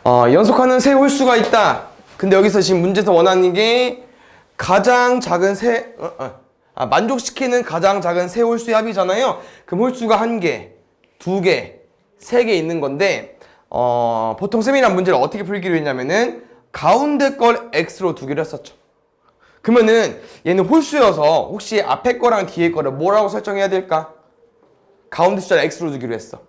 연속하는 세 홀수가 있다. 근데 여기서 지금 문제에서 원하는 게 가장 작은 만족시키는 가장 작은 세 홀수의 합이잖아요. 그럼 홀수가 1개, 2개, 3개 있는 건데 보통 쌤이란 문제를 어떻게 풀기로 했냐면은 가운데 걸 x로 두기로 했었죠. 그러면은 얘는 홀수여서 혹시 앞에 거랑 뒤에 거를 뭐라고 설정해야 될까? 가운데 숫자를 x로 두기로 했어.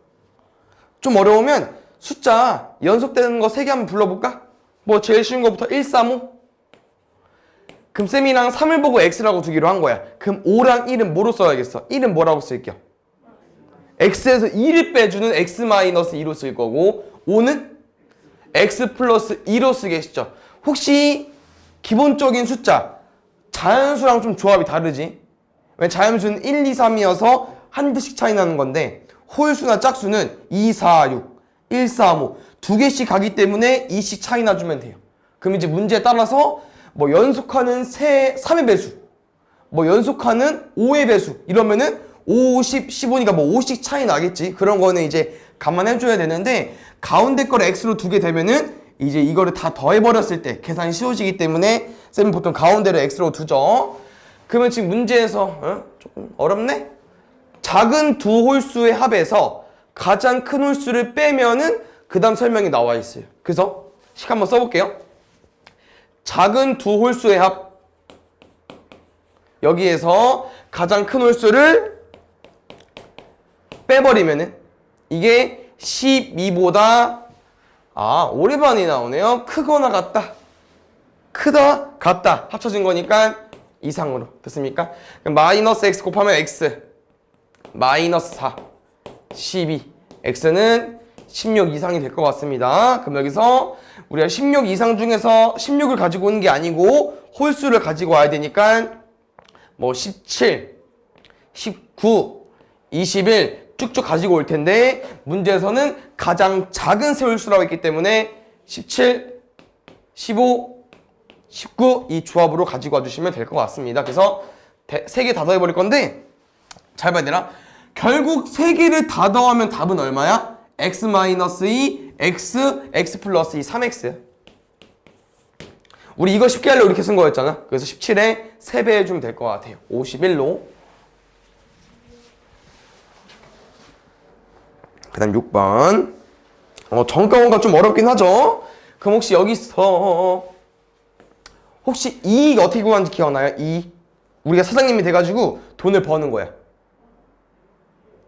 좀 어려우면 숫자 연속되는 거 3개 한번 불러볼까? 뭐 제일 쉬운 거부터 1, 3, 5. 그럼 쌤이랑 3을 보고 x라고 두기로 한 거야. 그럼 5랑 1은 뭐로 써야겠어? 1은 뭐라고 쓸게요? x에서 2를 빼주는 x-2로 쓸 거고 5는 x 플러스 2로 쓰겠죠. 혹시 기본적인 숫자 자연수랑 좀 조합이 다르지? 왜 자연수는 1, 2, 3이어서 한 개씩 차이 나는 건데 홀수나 짝수는 2, 4, 6, 1, 3, 5 두 개씩 가기 때문에 2씩 차이 나주면 돼요. 그럼 이제 문제에 따라서 뭐 연속하는 3의 배수, 뭐 연속하는 5의 배수 이러면은 5, 10, 15니까 뭐 5씩 차이 나겠지. 그런 거는 이제 감안해줘야 되는데 가운데 거를 x로 두게 되면은 이제 이거를 다 더해버렸을 때 계산이 쉬워지기 때문에 쌤은 보통 가운데를 x로 두죠. 그러면 지금 문제에서 조금 어렵네? 작은 두 홀수의 합에서 가장 큰 홀수를 빼면은 그 다음 설명이 나와 있어요. 그래서 식 한번 써볼게요. 작은 두 홀수의 합 여기에서 가장 큰 홀수를 빼버리면은 이게 12보다 오리반이 나오네요. 크거나 같다. 크다 같다 합쳐진 거니까 이상으로 됐습니까? 그럼 마이너스 x 곱하면 x 마이너스 4 12 x는 16 이상이 될 것 같습니다. 그럼 여기서 우리가 16 이상 중에서 16을 가지고 오는 게 아니고 홀수를 가지고 와야 되니까 뭐 17, 19, 21 쭉쭉 가지고 올 텐데 문제에서는 가장 작은 세 홀수라고 했기 때문에 17, 15, 19 이 조합으로 가지고 와주시면 될 것 같습니다. 그래서 3개 다 더해버릴 건데 잘 봐야 되나? 결국 3개를 다 더하면 답은 얼마야? x-2, x 플러스 2, 3x. 우리 이거 쉽게 하려고 이렇게 쓴 거였잖아. 그래서 17에 3배 해주면 될 것 같아요. 51로. 그 다음 6번. 정가원가 좀 어렵긴 하죠. 그럼 혹시 여기서 혹시 이익 어떻게 구하는지 기억나요? 이익. 우리가 사장님이 돼가지고 돈을 버는 거야.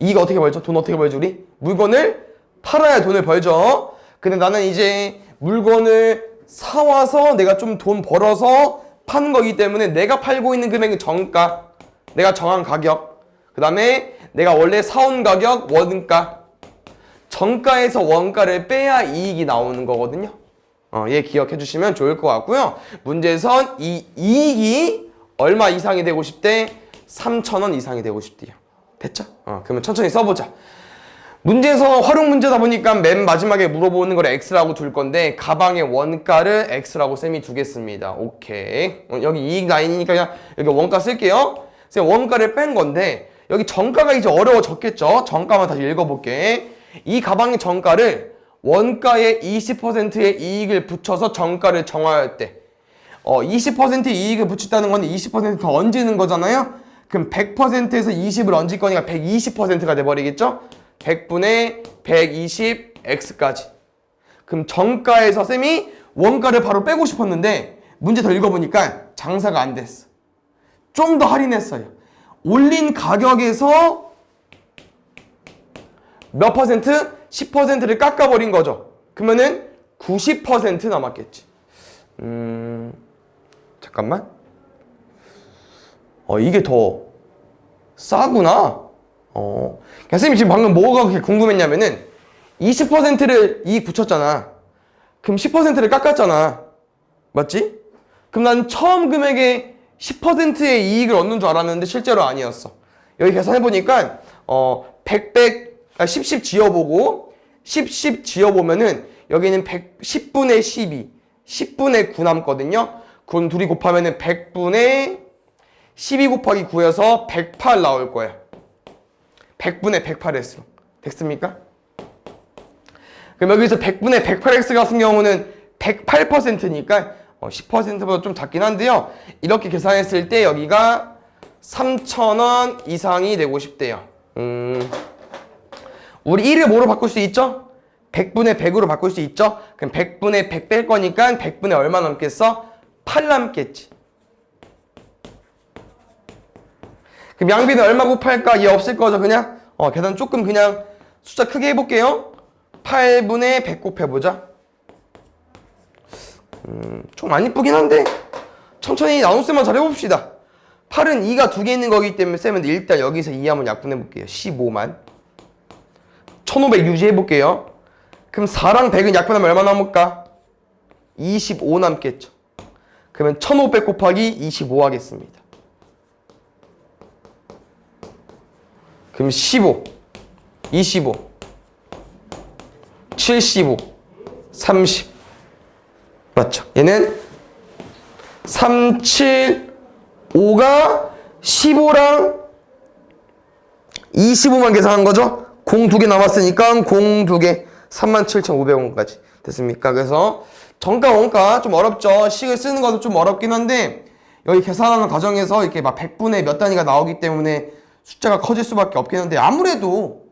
이익 어떻게 벌죠? 돈 어떻게 벌죠 우리? 물건을 팔아야 돈을 벌죠. 근데 나는 이제 물건을 사와서 내가 좀 돈 벌어서 파는 거기 때문에 내가 팔고 있는 금액은 정가, 내가 정한 가격, 그 다음에 내가 원래 사온 가격, 원가, 정가에서 원가를 빼야 이익이 나오는 거거든요. 얘 기억해 주시면 좋을 것 같고요. 문제에선 이 이익이 얼마 이상이 되고 싶대? 3,000원 이상이 되고 싶대요. 됐죠? 그러면 천천히 써보자. 문제에서 활용 문제다 보니까 맨 마지막에 물어보는 걸 x라고 둘 건데 가방의 원가를 x라고 쌤이 두겠습니다. 오케이. 여기 이익 라인이니까 그냥 여기 원가 쓸게요. 쌤 원가를 뺀 건데 여기 정가가 이제 어려워졌겠죠? 정가만 다시 읽어볼게. 이 가방의 정가를 원가의 20%의 이익을 붙여서 정가를 정할 때 20%의 이익을 붙였다는 건데 20% 더 얹는 거잖아요? 그럼 100%에서 20을 얹을 거니까 120%가 돼버리겠죠? 100분의 120x까지. 그럼 정가에서 쌤이 원가를 바로 빼고 싶었는데 문제 더 읽어보니까 장사가 안 됐어. 좀 더 할인했어요. 올린 가격에서 몇 퍼센트? 10%를 깎아버린 거죠. 그러면은 90% 남았겠지. 잠깐만. 이게 더 싸구나. 선생님이 지금 방금 뭐가 그렇게 궁금했냐면은 20%를 이익 붙였잖아. 그럼 10%를 깎았잖아. 맞지? 그럼 난 처음 금액에 10%의 이익을 얻는 줄 알았는데 실제로 아니었어. 여기 계산해보니까 10 지어보고 10 지어보면은 여기는 10분의 12, 10분의 9 남거든요. 그건 둘이 곱하면은 100분의 12 곱하기 9여서 108 나올 거야. 100분의 108 했어. 됐습니까? 그럼 여기서 100분의 108x 같은 경우는 108%니까 10%보다 좀 작긴 한데요. 이렇게 계산했을 때 여기가 3,000원 이상이 되고 싶대요. 우리 1을 뭐로 바꿀 수 있죠? 100분의 100으로 바꿀 수 있죠? 그럼 100분의 100 뺄 거니까 100분의 얼마 남겠어? 8 남겠지. 그럼 양비는 얼마 곱할까? 얘 없을 거죠, 그냥? 계산 조금 그냥 숫자 크게 해볼게요. 8분의 100 곱해보자. 좀 안 이쁘긴 한데 천천히 나눗셈만 잘 해봅시다. 8은 2가 2개 있는 거기 때문에 쌤은 일단 여기서 2 한번 약분해볼게요. 15만 1500 유지해볼게요. 그럼 4랑 100은 약분하면 얼마 남을까? 25 남겠죠. 그러면 1500 곱하기 25 하겠습니다. 그럼 15 25 75 30 맞죠? 얘는 3, 7, 5가 15랑 25만 계산한 거죠? 공 2개 남았으니까 공 2개 37,500원까지 됐습니까? 그래서 정가 원가 좀 어렵죠? 식을 쓰는 것도 좀 어렵긴 한데 여기 계산하는 과정에서 이렇게 막 100분의 몇 단위가 나오기 때문에 숫자가 커질 수밖에 없긴 한데 아무래도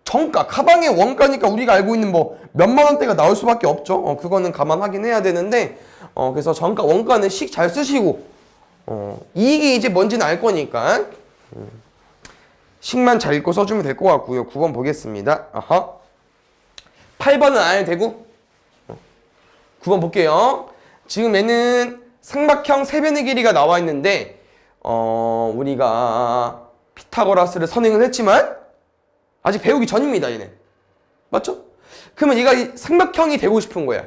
정가, 가방의 원가니까 우리가 알고 있는 뭐 몇만 원대가 나올 수밖에 없죠. 그거는 감안하긴 해야 되는데 그래서 정가, 원가는 식 잘 쓰시고 이익이 이제 뭔지는 알 거니까 식만 잘 읽고 써주면 될 것 같고요. 9번 보겠습니다. 아하. 8번은 안 해도 되고 9번 볼게요. 지금 얘는 삼각형 세변의 길이가 나와 있는데 우리가 피타고라스를 선행을 했지만 아직 배우기 전입니다, 얘는. 맞죠? 그러면 얘가 이 삼각형이 되고 싶은 거야.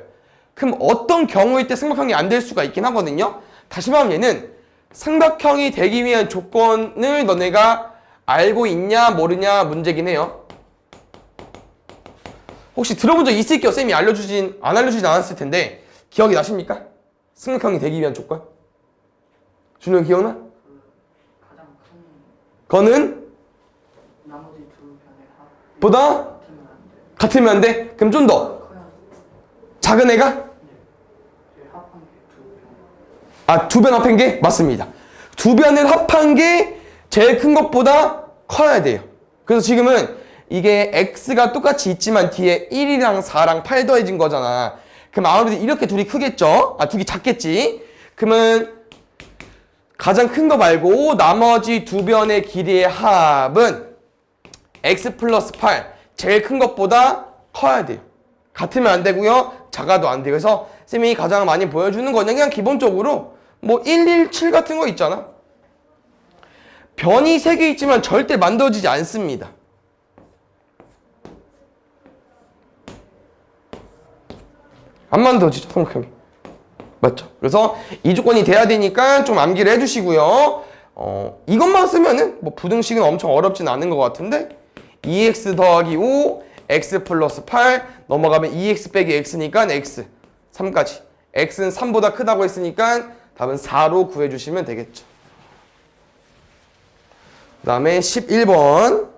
그럼 어떤 경우일 때 삼각형이 안 될 수가 있긴 하거든요. 다시 말하면 얘는 삼각형이 되기 위한 조건을 너네가 알고 있냐 모르냐 문제긴 해요. 혹시 들어본 적 있을게요. 쌤이 안 알려주진 않았을 텐데 기억이 나십니까? 삼각형이 되기 위한 조건? 준호 기억나? 가장 큰 거는? 나머지 두 변의 합 보다? 같으면 안 돼? 그럼 좀 더 작은 애가? 합한 게 두 변. 아, 두 변 합한 게? 맞습니다. 두 변을 합한 게 제일 큰 것보다 커야 돼요. 그래서 지금은 이게 x가 똑같이 있지만 뒤에 1이랑 4랑 8 더해진 거잖아. 그럼 아무래도 이렇게 둘이 크겠죠? 아, 둘이 작겠지? 그러면 가장 큰 거 말고 나머지 두 변의 길이의 합은 x 플러스 8 제일 큰 것보다 커야 돼요. 같으면 안 되고요. 작아도 안 돼요. 그래서 쌤이 가장 많이 보여주는 거는 그냥 기본적으로 뭐 117 같은 거 있잖아. 변이 3개 있지만 절대 만들어지지 않습니다. 안 만들어지죠, 삼각형이. 맞죠? 그래서 이 조건이 돼야 되니까 좀 암기를 해주시고요. 이것만 쓰면은 뭐 부등식은 엄청 어렵진 않은 것 같은데 2x 더하기 5 x 플러스 8 넘어가면 2x 빼기 x니까 x 3까지 x는 3보다 크다고 했으니까 답은 4로 구해주시면 되겠죠. 그 다음에 11번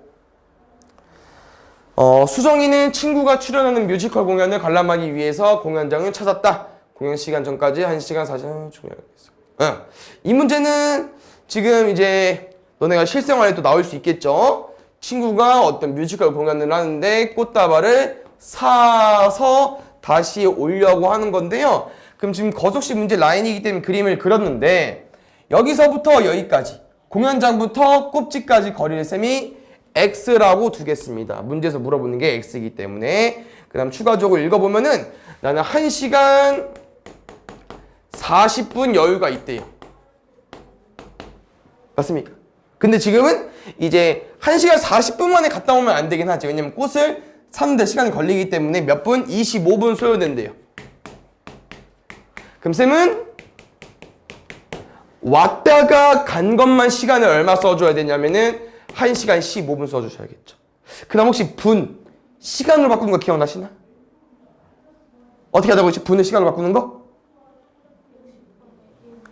수정이는 친구가 출연하는 뮤지컬 공연을 관람하기 위해서 공연장을 찾았다. 공연 시간 전까지 1시간 40분 중요하겠어. 이 문제는 지금 이제 너네가 실생활에도 나올 수 있겠죠. 친구가 어떤 뮤지컬 공연을 하는데 꽃다발을 사서 다시 오려고 하는 건데요. 그럼 지금 거속식 문제 라인이기 때문에 그림을 그렸는데 여기서부터 여기까지 공연장부터 꼭지까지 거리를 쌤이 x라고 두겠습니다. 문제에서 물어보는 게 x이기 때문에. 그 다음 추가적으로 읽어보면은 나는 1시간 40분 여유가 있대요. 맞습니까? 근데 지금은 이제 1시간 40분 만에 갔다 오면 안 되긴 하지. 왜냐면 꽃을 사는데 시간이 걸리기 때문에 몇 분? 25분 소요된대요. 그럼 쌤은 왔다가 간 것만 시간을 얼마 써줘야 되냐면은 1시간 15분 써주셔야겠죠. 그 다음 혹시 분, 시간으로 바꾸는 거 기억나시나? 어떻게 하자고 했지? 분을 시간으로 바꾸는 거?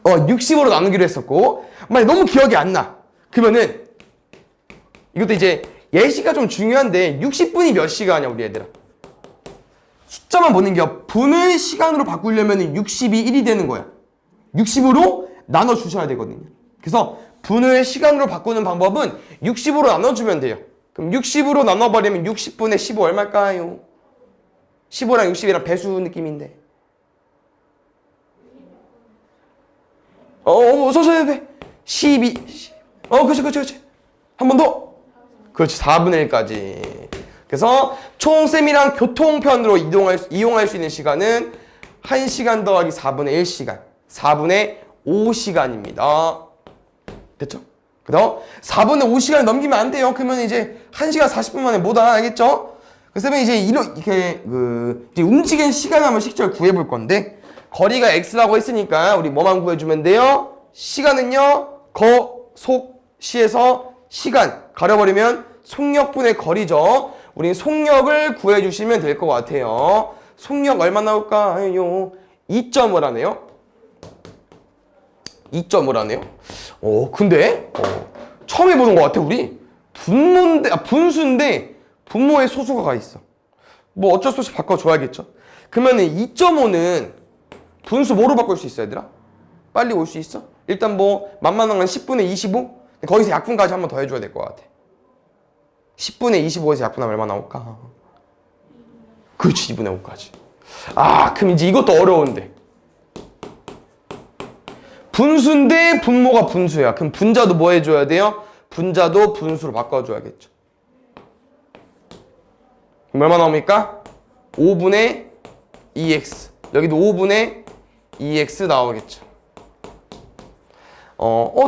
60으로 나누기로 했었고 만약 너무 기억이 안 나. 그러면은 이것도 이제 예시가 좀 중요한데 60분이 몇 시간이야 우리 애들아? 숫자만 보는 게 분을 시간으로 바꾸려면 60이 1이 되는 거야. 60으로 나눠주셔야 되거든요. 그래서 분을 시간으로 바꾸는 방법은 60으로 나눠주면 돼요. 그럼 60으로 나눠버리면 60분의 15 얼마일까요? 15랑 60이랑 배수 느낌인데. 써셔야 돼. 12. 그렇지. 한 번 더. 그렇지. 4분의 1까지. 그래서 총 쌤이랑 교통편으로 이용할 수 있는 시간은 1시간 더하기 4분의 1시간. 4분의 5시간입니다. 됐죠? 그래서 4분의 5시간 넘기면 안 돼요. 그러면 이제 1시간 40분 만에 뭐다. 알겠죠? 그래서 쌤이 이제 이렇게 이제 움직이는 시간 한번 식절 구해볼 건데, 거리가 x라고 했으니까 우리 뭐만 구해주면 돼요? 시간은요, 속시에서 시간 가려버리면 속력분의 거리죠. 우리 속력을 구해주시면 될 것 같아요. 속력 얼마 나올까요? 2.5라네요. 2.5라네요. 근데 처음 해보는 것 같아. 우리 분수인데 분모에 소수가 가 있어. 뭐 어쩔 수 없이 바꿔줘야겠죠. 그러면 2.5는 분수 뭐로 바꿀 수 있어, 얘들아? 빨리 올 수 있어? 일단 뭐 만만한 건 10분의 25? 거기서 약분까지 한 번 더 해줘야 될 것 같아. 10분의 25에서 약분하면 얼마 나올까? 그렇지, 2분의 5까지. 그럼 이제 이것도 어려운데. 분수인데 분모가 분수야. 그럼 분자도 뭐 해줘야 돼요? 분자도 분수로 바꿔줘야겠죠. 그럼 얼마 나옵니까? 5분의 2x. 여기도 5분의 2x 나오겠죠.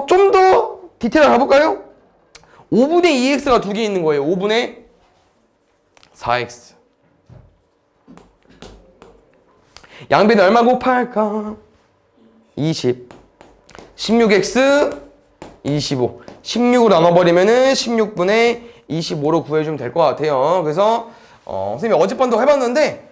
좀 더 디테일하게 가볼까요? 5분의 2x가 두 개 있는 거예요. 5분의 4x. 양변에 얼마 곱할까? 20. 16x 25. 16으로 나눠버리면은 16분의 25로 구해주면 될 것 같아요. 그래서 선생님이 어젯밤도 해봤는데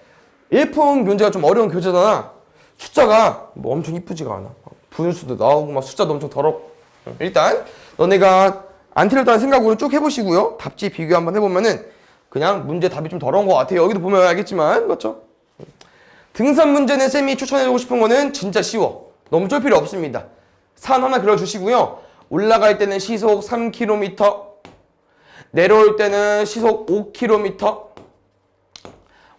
일품 교재가 좀 어려운 교재잖아. 숫자가 뭐 엄청 이쁘지가 않아. 분수도 나오고 막 숫자도 엄청 더럽고. 일단 너네가 안 틀렸다는 생각으로 쭉 해보시고요. 답지 비교 한번 해보면은 그냥 문제 답이 좀 더러운 것 같아요. 여기도 보면 알겠지만, 맞죠? 등산 문제는 쌤이 추천해주고 싶은 거는 진짜 쉬워. 너무 쫄 필요 없습니다. 산 하나 그려주시고요. 올라갈 때는 시속 3km, 내려올 때는 시속 5km,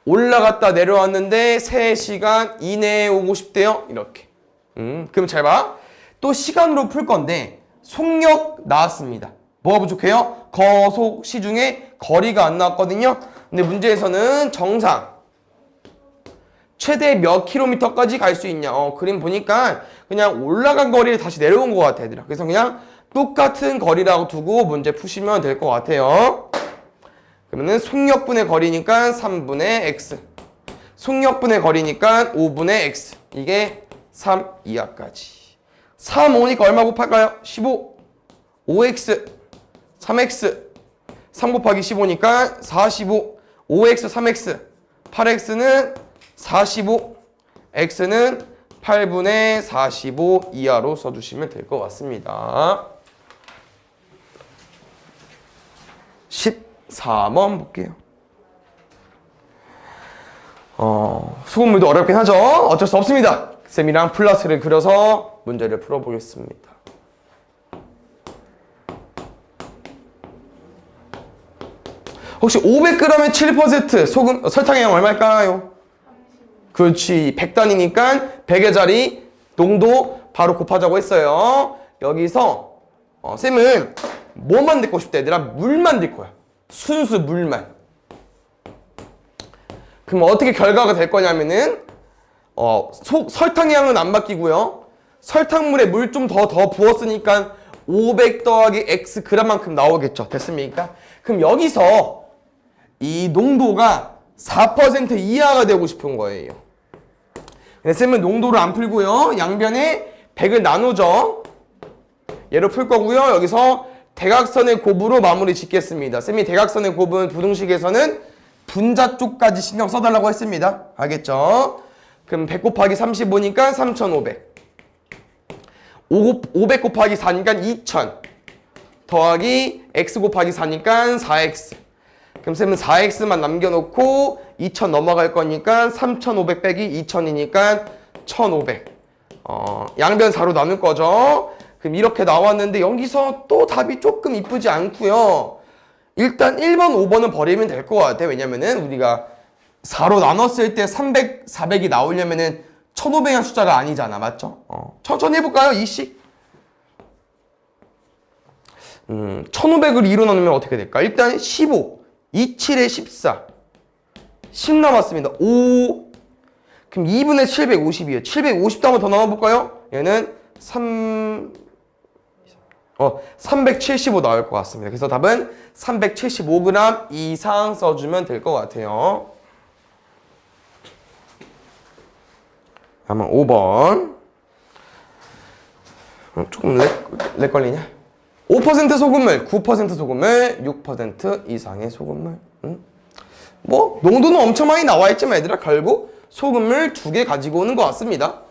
올라갔다 내려왔는데 3시간 이내에 오고 싶대요. 이렇게. 그럼 잘 봐. 또 시간으로 풀 건데 속력 나왔습니다. 뭐가 부족해요? 거속, 시 중에 거리가 안 나왔거든요. 근데 문제에서는 정상 최대 몇 킬로미터까지 갈 수 있냐. 그림 보니까 그냥 올라간 거리를 다시 내려온 것 같아, 얘들아. 그래서 그냥 똑같은 거리라고 두고 문제 푸시면 될 것 같아요. 그러면은 속력분의 거리니까 3분의 x, 속력분의 거리니까 5분의 x. 이게 3 이하까지. 3, 5니까 얼마 곱할까요? 15. 5x, 3x. 3 곱하기 15니까 45. 5x, 3x. 8x는 45. x는 8분의 45 이하로 써주시면 될 것 같습니다. 14번 볼게요. 수돗물도 어렵긴 하죠. 어쩔 수 없습니다. 쌤이랑 플러스를 그려서 문제를 풀어보겠습니다. 혹시 500g에 7% 소금, 설탕의 양 얼마일까요? 그렇지. 100단위니까 100의 자리 농도 바로 곱하자고 했어요. 여기서 쌤은 뭐만 넣고 싶다, 얘들아? 물만 넣을 거야. 순수 물만. 그럼 어떻게 결과가 될 거냐면은 설탕의 양은 안 바뀌고요. 설탕물에 물 좀 더 부었으니까 500 더하기 x g만큼 나오겠죠. 됐습니까? 그럼 여기서 이 농도가 4% 이하가 되고 싶은 거예요. 근데 쌤은 농도를 안 풀고요. 양변에 100을 나누죠. 얘로 풀 거고요. 여기서 대각선의 곱으로 마무리 짓겠습니다. 쌤이 대각선의 곱은 부등식에서는 분자 쪽까지 신경 써달라고 했습니다. 알겠죠? 그럼 100 곱하기 35니까 3500. 500 곱하기 4니까 2000. 더하기 x 곱하기 4니까 4x. 그럼 쌤은 4x만 남겨놓고 2000 넘어갈 거니까 3500 빼기 2000이니까 1500. 양변 4로 나눌 거죠. 그럼 이렇게 나왔는데 여기서 또 답이 조금 이쁘지 않고요. 일단 1번, 5번은 버리면 될 것 같아요. 왜냐면은 우리가 4로 나눴을 때 300, 400이 나오려면은 1500이라는 숫자가 아니잖아. 맞죠? 천천히 해볼까요? 2씩. 1500을 2로 나누면 어떻게 될까? 일단 15, 27에 14, 10 남았습니다. 5, 그럼 2분의 750이에요. 750도 한번 더 나눠볼까요? 얘는 375 나올 것 같습니다. 그래서 답은 375g 이상 써주면 될 것 같아요. 다음은 5번. 조금 렉 걸리냐? 5% 소금물, 9% 소금물, 6% 이상의 소금물. 뭐 농도는 엄청 많이 나와 있지만 얘들아 결국 소금물 2개 가지고 오는 것 같습니다.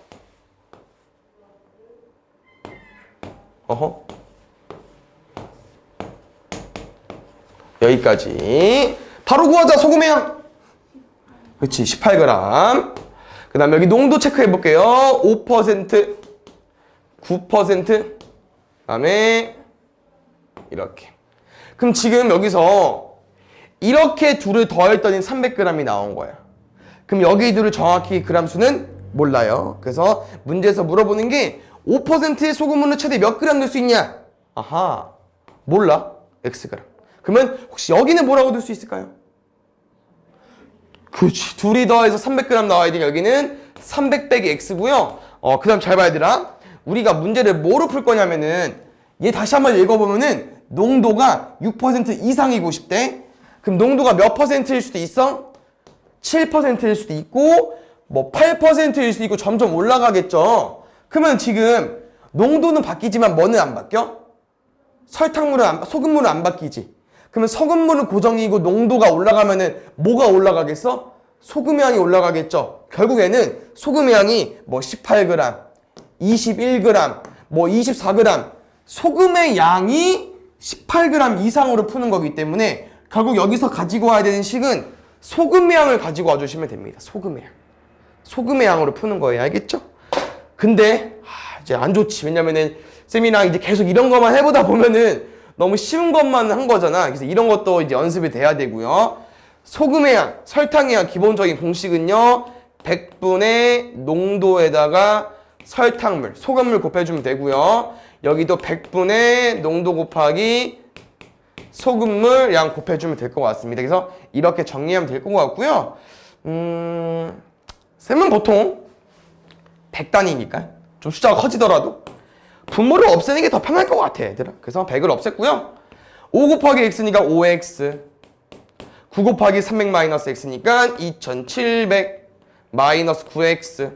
어허. 여기까지. 바로 구하자. 소금의 양. 그렇지. 18g. 그 다음 여기 농도 체크해 볼게요. 5%, 9%, 그 다음에 이렇게. 그럼 지금 여기서 이렇게 둘을 더했더니 300g이 나온 거야. 그럼 여기 둘을 정확히 그람 수는 몰라요. 그래서 문제에서 물어보는 게 5%의 소금물은 최대 몇 그램 넣을 수 있냐? 아하, 몰라. Xg. 그러면 혹시 여기는 뭐라고 넣을 수 있을까요? 그렇지. 둘이 더해서 300g 나와야 돼. 여기는 300 빼기 X고요. 그 다음 잘 봐야 되라. 우리가 문제를 뭐로 풀 거냐면은 얘 다시 한번 읽어보면은 농도가 6% 이상이고 싶대. 그럼 농도가 몇 %일 수도 있어? 7%일 수도 있고 뭐 8%일 수도 있고 점점 올라가겠죠. 그러면 지금 농도는 바뀌지만 뭐는 안 바뀌어? 소금물은 안 바뀌지. 그러면 소금물은 고정이고 농도가 올라가면은 뭐가 올라가겠어? 소금의 양이 올라가겠죠. 결국에는 소금의 양이 뭐 18g, 21g, 뭐 24g, 소금의 양이 18g 이상으로 푸는 거기 때문에 결국 여기서 가지고 와야 되는 식은 소금의 양을 가지고 와주시면 됩니다. 소금의 양. 소금의 양으로 푸는 거예요. 알겠죠? 근데 이제 안 좋지. 왜냐면은 쌤이랑 이제 계속 이런 것만 해보다 보면은 너무 쉬운 것만 한 거잖아. 그래서 이런 것도 이제 연습이 돼야 되고요. 소금의 양, 설탕의 양 기본적인 공식은요. 100분의 농도에다가 설탕물, 소금물 곱해주면 되고요. 여기도 100분의 농도 곱하기 소금물 양 곱해주면 될 것 같습니다. 그래서 이렇게 정리하면 될 것 같고요. 쌤은 보통 100단위니까 좀 숫자가 커지더라도 분모를 없애는 게 더 편할 것 같아, 얘들아. 그래서 100을 없앴고요. 5 곱하기 x니까 5x, 9 곱하기 300 마이너스 x니까 2700 마이너스 9x,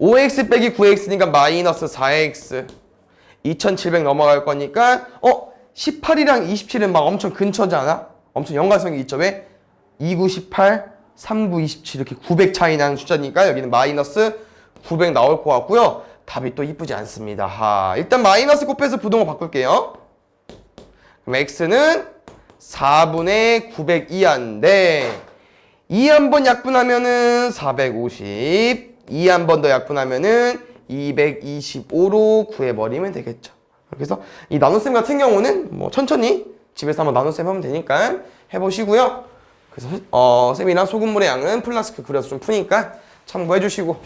5x 빼기 9x니까 마이너스 4x, 2700 넘어갈 거니까 18이랑 27은 막 엄청 근처잖아. 엄청 연관성이 있죠. 왜? 29, 18, 39, 27 이렇게 900 차이 나는 숫자니까 여기는 마이너스 900 나올 것 같고요. 답이 또 이쁘지 않습니다. 일단 마이너스 곱해서 부동호 바꿀게요. 그럼 x는 4분의 902인데 2 한 번 약분하면은 450, 2 한 번 더 약분하면은 225로 구해버리면 되겠죠. 그래서 이 나눗셈 같은 경우는 뭐 천천히 집에서 한번 나눗셈 하면 되니까 해보시고요. 그래서 쌤이랑 소금물의 양은 플라스크 그려서 좀 푸니까 참고해 주시고,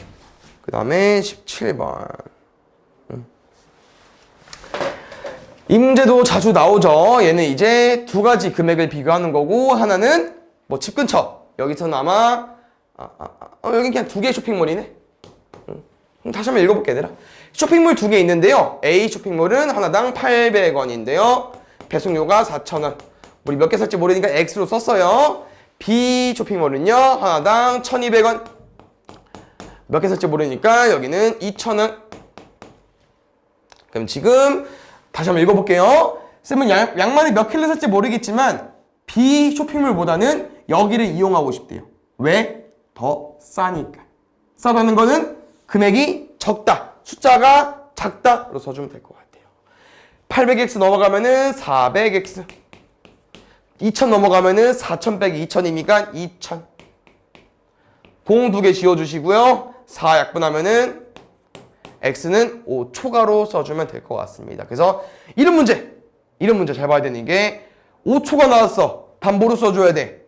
그 다음에 17번. 이 문제도 자주 나오죠. 얘는 이제 두 가지 금액을 비교하는 거고, 하나는 뭐 집 근처. 여기서는 아마 여기 그냥 두 개의 쇼핑몰이네. 다시 한번 읽어볼게, 얘들아. 쇼핑몰 두 개 있는데요. A 쇼핑몰은 하나당 800원인데요. 배송료가 4,000원. 우리 몇 개 살지 모르니까 X로 썼어요. B 쇼핑몰은요. 하나당 1,200원. 몇 개 살지 모르니까 여기는 2,000원. 그럼 지금 다시 한번 읽어볼게요. 쌤은 양말이 몇 킬로 살지 모르겠지만 B 쇼핑몰보다는 여기를 이용하고 싶대요. 왜? 더 싸니까. 싸다는 거는 금액이 적다. 숫자가 작다로 써주면 될 것 같아요. 800x 넘어가면은 400x. 2000 넘어가면은 4000 빼기 2000이니까 2000. 공 2개 지워주시고요. 4 약분하면은 x는 5초가로 써주면 될 것 같습니다. 그래서 이런 문제 잘 봐야 되는 게 5초가 나왔어. 담보로 써줘야 돼.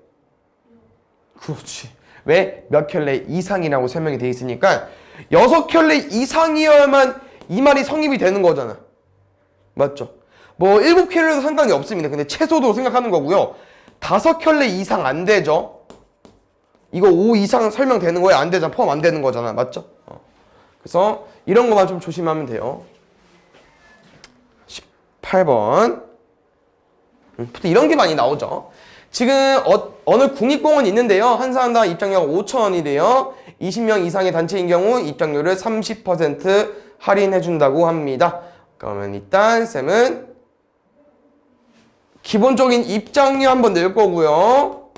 그렇지. 왜? 몇 켤레 이상이라고 설명이 돼 있으니까 6켤레 이상이어야만 이 말이 성립이 되는 거잖아. 맞죠? 뭐 7켤레도 상관이 없습니다. 근데 최소도 생각하는 거고요. 5켤레 이상 안 되죠? 이거 5 이상 설명되는 거야? 안 되잖아. 포함 안 되는 거잖아. 맞죠? 그래서 이런 것만 좀 조심하면 돼요. 18번. 보통 이런 게 많이 나오죠. 지금 어느 국립공원이 있는데요. 한 사람당 입장료가 5,000원이래요. 20명 이상의 단체인 경우 입장료를 30% 할인해준다고 합니다. 그러면 일단 쌤은 기본적인 입장료 한번 낼 거고요.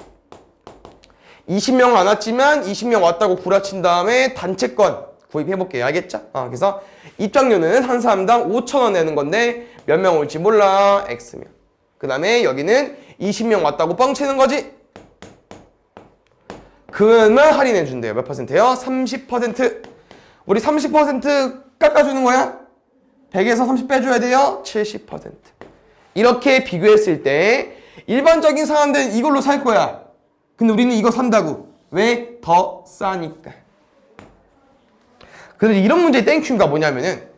20명 안 왔지만 20명 왔다고 구라친 다음에 단체권 구입해볼게요. 알겠죠? 그래서 입장료는 한 사람당 5,000원 내는 건데 몇 명 올지 몰라. X명. 그 다음에 여기는 20명 왔다고 뻥 치는 거지. 그만 할인해준대요. 몇 퍼센트요? 30%. 우리 30% 깎아주는 거야? 100에서 30 빼줘야 돼요? 70%. 이렇게 비교했을 때 일반적인 사람들은 이걸로 살 거야. 근데 우리는 이거 산다고. 왜? 더 싸니까. 근데 이런 문제의 땡큐가 뭐냐면은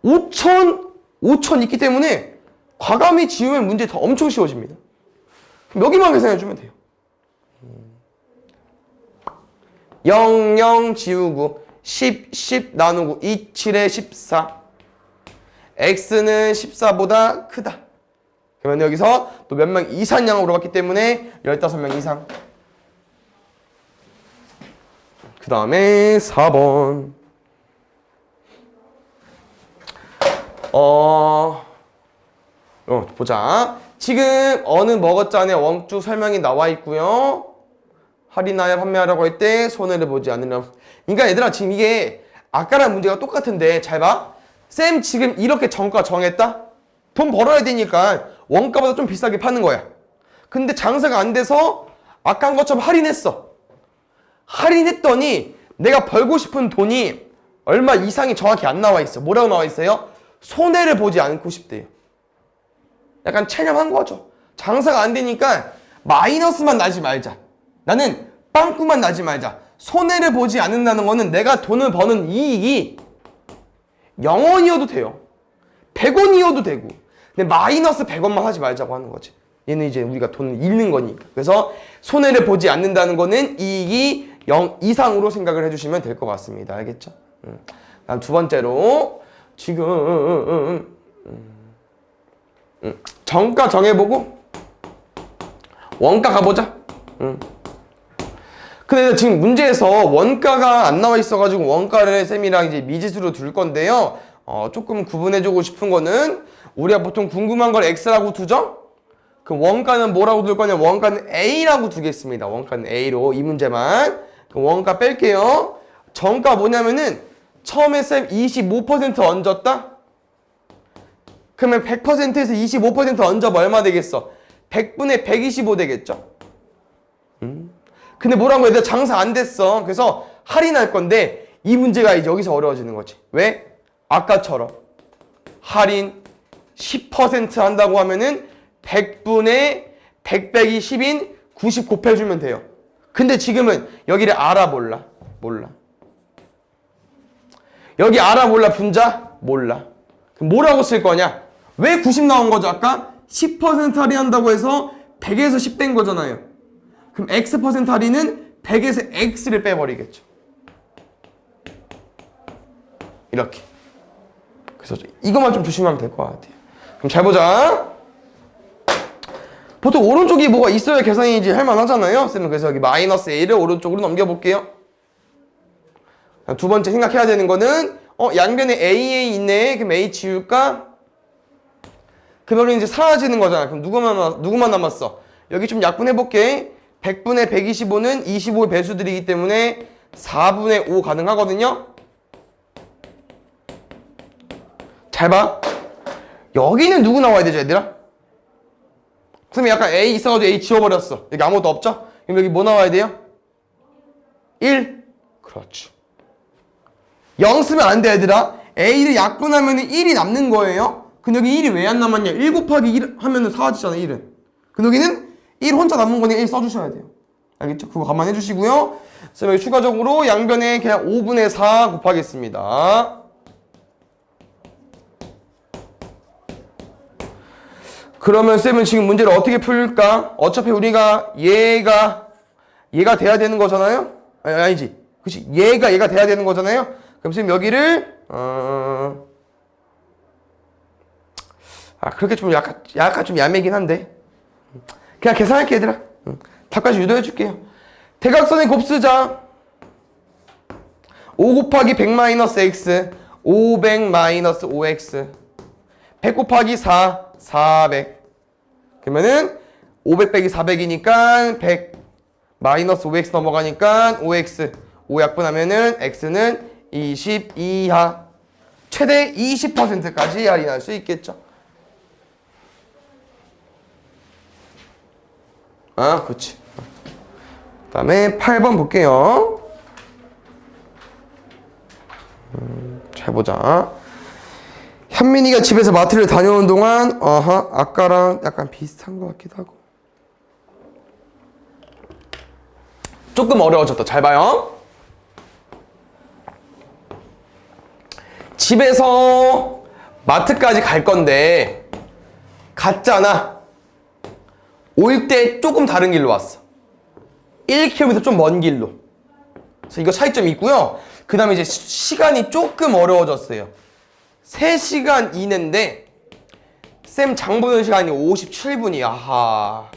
5천 있기 때문에 과감히 지우면 문제 더 엄청 쉬워집니다. 그럼 여기만 계산해주면 돼요. 0, 0 지우고 10 나누고 2, 7에 14. x는 14보다 크다. 그러면 여기서 또 몇 명 이상량으로 물어봤기 때문에 15명 이상. 그 다음에 4번. 보자. 지금 어느 먹었자의 원주 설명이 나와 있고요. 할인하여 판매하라고 할 때 손해를 보지 않으렴. 그러니까 얘들아 지금 이게 아까랑 문제가 똑같은데 잘 봐. 쌤 지금 이렇게 정가 정했다? 돈 벌어야 되니까 원가보다 좀 비싸게 파는 거야. 근데 장사가 안 돼서 아까 한 것처럼 할인했어. 할인했더니 내가 벌고 싶은 돈이 얼마 이상이 정확히 안 나와 있어. 뭐라고 나와 있어요? 손해를 보지 않고 싶대요. 약간 체념한 거죠. 장사가 안 되니까 마이너스만 나지 말자. 나는 빵꾸만 나지 말자. 손해를 보지 않는다는 거는 내가 돈을 버는 이익이 0원이어도 돼요. 100원이어도 되고. 근데 마이너스 100원만 하지 말자고 하는 거지. 얘는 이제 우리가 돈을 잃는 거니까. 그래서 손해를 보지 않는다는 거는 이익이 0 이상으로 생각을 해주시면 될 것 같습니다. 알겠죠? 다음 두 번째로 지금 정가 정해보고 원가 가보자. 근데 지금 문제에서 원가가 안 나와 있어가지고 원가를 쌤이랑 이제 미지수로 둘 건데요. 조금 구분해주고 싶은 거는 우리가 보통 궁금한 걸 X라고 두죠? 그럼 원가는 뭐라고 둘 거냐? 원가는 A라고 두겠습니다. 원가는 A로 이 문제만. 그럼 원가 뺄게요. 정가 뭐냐면은 처음에 쌤 25% 얹었다? 그러면 100%에서 25% 얹어봐 얼마 되겠어? 100분의 125 되겠죠? 근데 뭐라고 해야 돼? 장사 안 됐어. 그래서 할인할 건데 이 문제가 이제 여기서 어려워지는 거지. 왜? 아까처럼 할인 10% 한다고 하면은 100분의 100 빼기 10인 90 곱해주면 돼요. 근데 지금은 여기를 알아 몰라? 몰라. 여기 알아 몰라 분자? 몰라. 그럼 뭐라고 쓸 거냐? 왜 90 나온 거죠? 아까 10% 할인한다고 해서 100에서 10 뺀 거잖아요. 그럼 X% 할인은 100에서 X를 빼버리겠죠. 이렇게. 그래서 이것만 좀 조심하면 될 것 같아요. 그럼 잘 보자. 보통 오른쪽이 뭐가 있어야 계산이지 할만하잖아요. 쌤은 그래서 여기 마이너스 A를 오른쪽으로 넘겨볼게요. 두 번째 생각해야 되는 거는 양변에 AA 있네. 그럼 A 지울까? 그러면 이제 사라지는 거잖아. 그럼 누구만 남았어? 여기 좀 약분해볼게. 100분의 125는 25의 배수들이기 때문에 4분의 5 가능하거든요. 잘 봐. 여기는 누구 나와야 되죠, 얘들아? 선생님 약간 A 있어가지고 A 지워버렸어. 여기 아무것도 없죠? 그럼 여기 뭐 나와야 돼요? 1. 그렇죠. 0 쓰면 안 돼, 얘들아. A를 약분하면 1이 남는 거예요. 근데 여기 1이 왜 안 남았냐? 1 곱하기 1 하면 사라지잖아, 1은. 근데 여기는 1 혼자 남은 거니까 1 써주셔야 돼요. 알겠죠? 그거 감안해 주시고요. 그래서 여기 추가적으로 양변에 그냥 5분의 4 곱하겠습니다. 그러면 쌤은 지금 문제를 어떻게 풀까? 어차피 우리가 얘가 돼야 되는 거잖아요? 아니지. 그치? 얘가 돼야 되는 거잖아요? 그럼 쌤 여기를 그렇게 좀 약간 좀 야매긴 한데 그냥 계산할게 얘들아. 답까지 유도해 줄게요. 대각선의 곱쓰자. 5 곱하기 100 마이너스 x 500 마이너스 5x 100 곱하기 4 400 그러면은 500 빼기 400이니까 100 마이너스 5x 넘어가니까 5x 5 약분하면은 x는 20 이하 최대 20%까지 할인할 수 있겠죠. 그렇지. 그 다음에 8번 볼게요. 잘 보자. 현민이가 집에서 마트를 다녀온 동안 아까랑 약간 비슷한 것 같기도 하고 조금 어려워졌다. 잘 봐요. 집에서 마트까지 갈 건데 갔잖아. 올 때 조금 다른 길로 왔어. 1km 좀 먼 길로. 그래서 이거 차이점이 있고요. 그 다음에 이제 시간이 조금 어려워졌어요. 3시간 이내인데 쌤 장 보는 시간이 57분이야. 아하.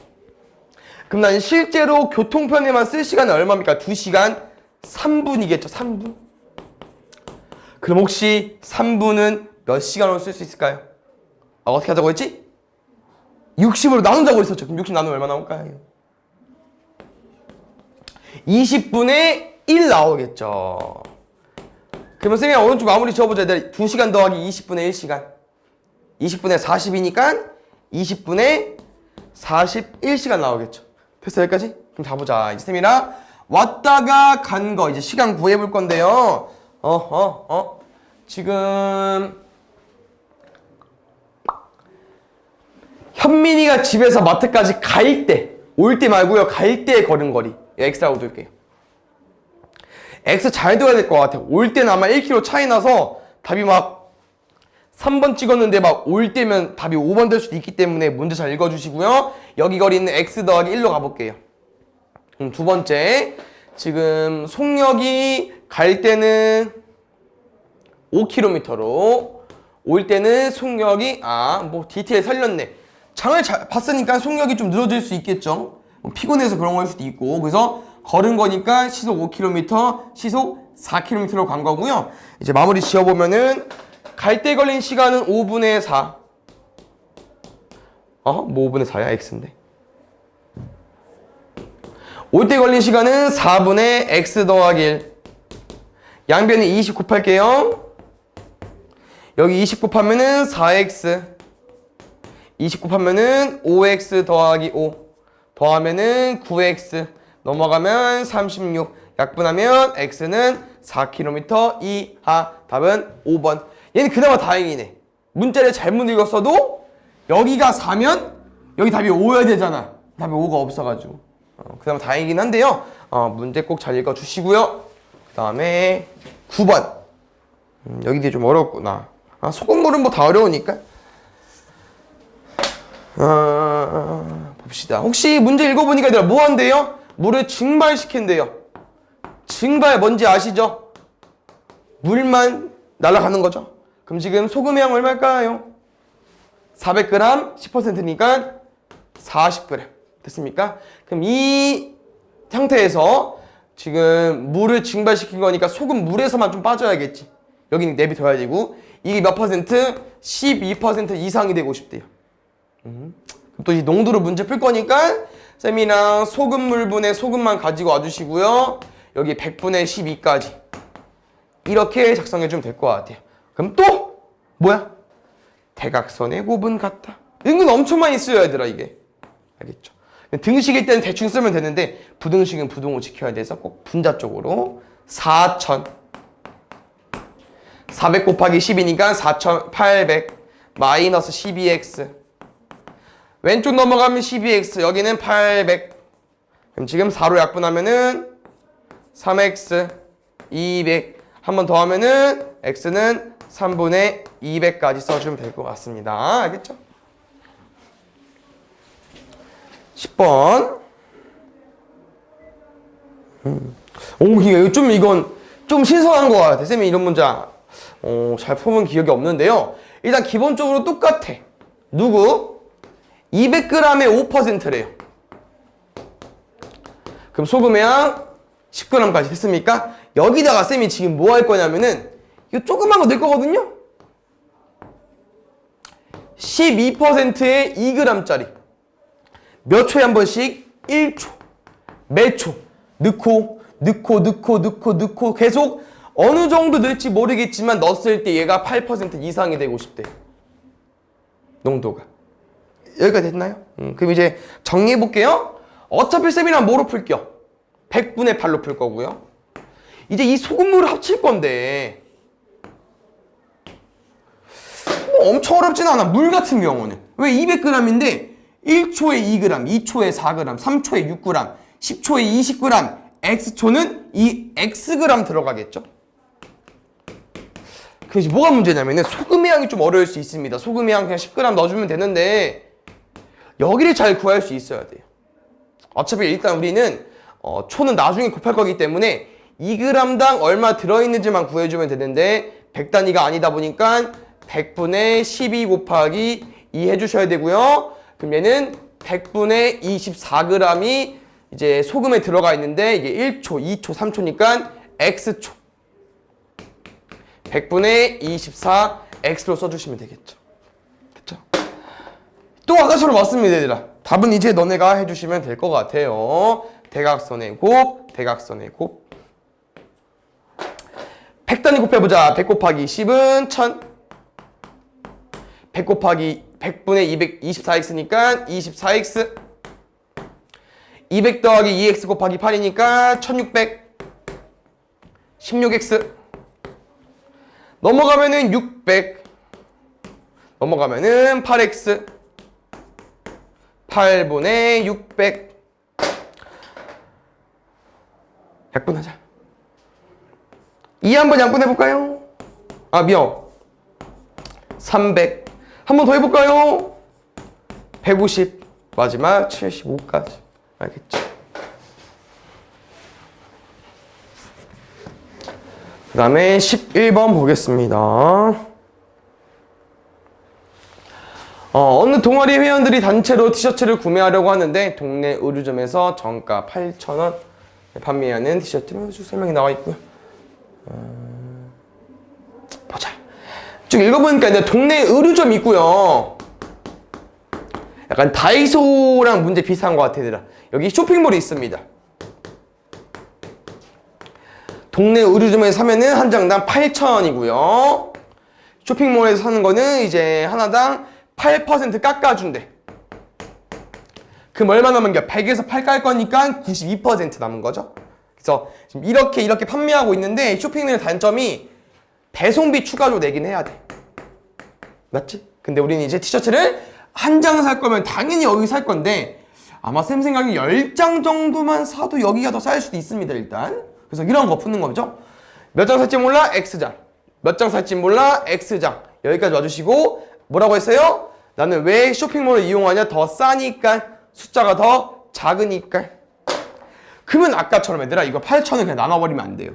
그럼 난 실제로 교통편에만 쓸 시간은 얼마입니까? 2시간 3분이겠죠. 3분. 그럼 혹시 3분은 몇 시간으로 쓸 수 있을까요? 어떻게 하자고 했지? 60으로 나눈다고 했었죠. 그럼 60 나누면 얼마 나올까요? 20분의 1 나오겠죠. 그러면 쌤이 오른쪽 마무리 지어보자. 2시간 더하기 20분의 1시간 20분의 40이니까 20분의 41시간 나오겠죠. 됐어 여기까지? 그럼 가보자. 이제 쌤이랑 왔다가 간 거 이제 시간 구해볼 건데요. 지금 현민이가 집에서 마트까지 갈 때, 올 때 말고요. 갈 때 걸은 거리 X라고 둘게요. X 잘 둬야 될 것 같아. 올 때는 아마 1km 차이 나서 답이 막 3번 찍었는데 막 올 때면 답이 5번 될 수도 있기 때문에 문제 잘 읽어주시고요. 여기 거리는 X 더하기 1로 가볼게요. 두 번째, 지금 속력이 갈 때는 5km로 올 때는 속력이 뭐 디테일 살렸네. 장을 잘 봤으니까 속력이 좀 늘어질 수 있겠죠. 피곤해서 그런 걸 수도 있고. 그래서 걸은 거니까 시속 5km, 시속 4km로 간 거고요. 이제 마무리 지어보면은 갈 때 걸린 시간은 5분의 4. 뭐 5분의 4야? X인데. 올 때 걸린 시간은 4분의 X 더하기 1. 양변에 20 곱할게요. 여기 20 곱하면은 4X. 20 곱하면은 5X 더하기 5. 더하면은 9X. 넘어가면 36. 약분하면 X는 4km 이하. 답은 5번. 얘는 그나마 다행이네. 문자를 잘못 읽었어도 여기가 4면 여기 답이 5여야 되잖아. 답이 5가 없어가지고. 그나마 다행이긴 한데요. 문제 꼭 잘 읽어주시고요. 그 다음에 9번. 여기 되게 좀 어렵구나. 소금물은 뭐 다 어려우니까. 봅시다. 혹시 문제 읽어보니까 얘들아 뭐 한대요? 물을 증발시킨대요. 증발 뭔지 아시죠? 물만 날아가는 거죠. 그럼 지금 소금의 양 얼마일까요? 400g 10%니까 40g. 됐습니까? 그럼 이 상태에서 지금 물을 증발시킨 거니까 소금 물에서만 좀 빠져야겠지. 여기는 내비둬야 되고 이게 몇 퍼센트? 12% 이상이 되고 싶대요. 또 이 농도로 문제 풀 거니까 쌤이랑 소금물분의 소금만 가지고 와주시고요. 여기 100분의 12까지 이렇게 작성해 주면 될 것 같아요. 그럼 또 뭐야? 대각선의 곱은 같다. 이건 엄청 많이 쓰여야 얘들아 이게. 알겠죠? 등식일 때는 대충 쓰면 되는데 부등식은 부등호 지켜야 돼서 꼭 분자 쪽으로 4,000 400 곱하기 10이니까 4,800 마이너스 12x 왼쪽 넘어가면 12x 여기는 800 그럼 지금 4로 약분하면은 3x 200 한 번 더 하면은 x는 3분의 200까지 써주면 될 것 같습니다. 알겠죠? 10번 이건 좀 신선한 것 같아. 쌤이 이런 문자 잘 풀어본 기억이 없는데요. 일단 기본적으로 똑같아. 누구? 200g의 5%래요. 그럼 소금의 양 10g까지 됐습니까? 여기다가 쌤이 지금 뭐 할 거냐면은 이거 조그만 거 넣을 거거든요. 12%의 2g짜리 몇 초에 한 번씩? 1초 몇 초? 넣고 계속 어느 정도 넣을지 모르겠지만 넣었을 때 얘가 8% 이상이 되고 싶대. 농도가. 여기까지 됐나요? 그럼 이제 정리해 볼게요. 어차피 쌤이랑 뭐로 풀게요? 100분의 8로 풀 거고요. 이제 이 소금물을 합칠 건데 뭐 엄청 어렵진 않아. 물 같은 경우는. 왜 200g인데 1초에 2g, 2초에 4g, 3초에 6g, 10초에 20g, x초는 이 xg 들어가겠죠? 그래서 뭐가 문제냐면은 소금의 양이 좀 어려울 수 있습니다. 소금의 양 그냥 10g 넣어주면 되는데 여기를 잘 구할 수 있어야 돼요. 어차피 일단 우리는 초는 나중에 곱할 거기 때문에 2g당 얼마 들어있는지만 구해주면 되는데 100단위가 아니다 보니까 100분의 12 곱하기 2 해주셔야 되고요. 그럼 얘는 100분의 24g이 이제 소금에 들어가 있는데 이게 1초, 2초, 3초니까 x초 100분의 24 x로 써주시면 되겠죠. 됐죠? 또 아까처럼 맞습니다, 얘들아. 답은 이제 너네가 해주시면 될 것 같아요. 대각선의 곱, 대각선의 곱. 100단위 곱해보자. 100 곱하기 10은 1000. 100 곱하기 100분의 224x니까 24x. 200 더하기 2x 곱하기 8이니까 1600. 16x. 넘어가면은 600. 넘어가면은 8x. 8분의 600. 약분하자. 2 한번 약분해볼까요? 몇? 300. 한 번 더 해볼까요? 150. 마지막 75까지. 알겠죠? 그 다음에 11번 보겠습니다. 어느 동아리 회원들이 단체로 티셔츠를 구매하려고 하는데 동네 의류점에서 정가 8,000원 판매하는 티셔츠는 쭉 설명이 나와 있고요. 보자. 쭉 읽어보니까 이제 동네 의류점 있고요. 약간 다이소랑 문제 비슷한 것 같아, 얘들아. 여기 쇼핑몰이 있습니다. 동네 의류점에서 사면은 한 장당 8,000원이고요. 쇼핑몰에서 사는 거는 이제 하나당 8% 깎아준대. 그럼 얼마 남은 게 100에서 8 깔 거니까 92% 남은 거죠. 그래서 지금 이렇게 판매하고 있는데 쇼핑몰의 단점이 배송비 추가로 내긴 해야 돼. 맞지? 근데 우리는 이제 티셔츠를 한 장 살 거면 당연히 여기 살 건데 아마 쌤 생각에 10장 정도만 사도 여기가 더 쌀 수도 있습니다, 일단. 그래서 이런 거 푸는 거죠. 몇 장 살지 몰라? X장. 몇 장 살지 몰라? X장. 여기까지 와주시고 뭐라고 했어요? 나는 왜 쇼핑몰을 이용하냐? 더 싸니까. 숫자가 더 작으니까. 그러면 아까처럼 얘들아 이거 8,000을 그냥 나눠버리면 안 돼요.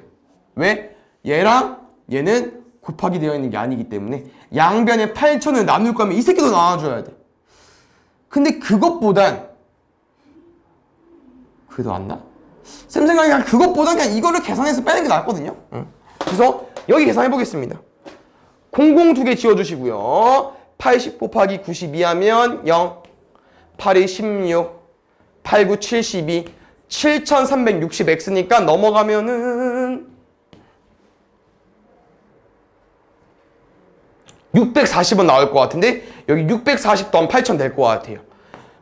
왜? 얘랑 얘는 곱하기 되어 있는 게 아니기 때문에 양변에 8,000을 나눌 거면 이 새끼도 나눠줘야 돼. 근데 그것보단 그래도 안 나? 쌤 생각에 그것보단 그냥 이거를 계산해서 빼는 게 낫거든요. 그래서 여기 계산해 보겠습니다. 00 두 개 지워주시고요. 80 곱하기 92 하면 0, 8이 16, 8, 9, 72, 7360x니까 넘어가면은 640원 나올 것 같은데 여기 640 더하면 8,000 될 것 같아요.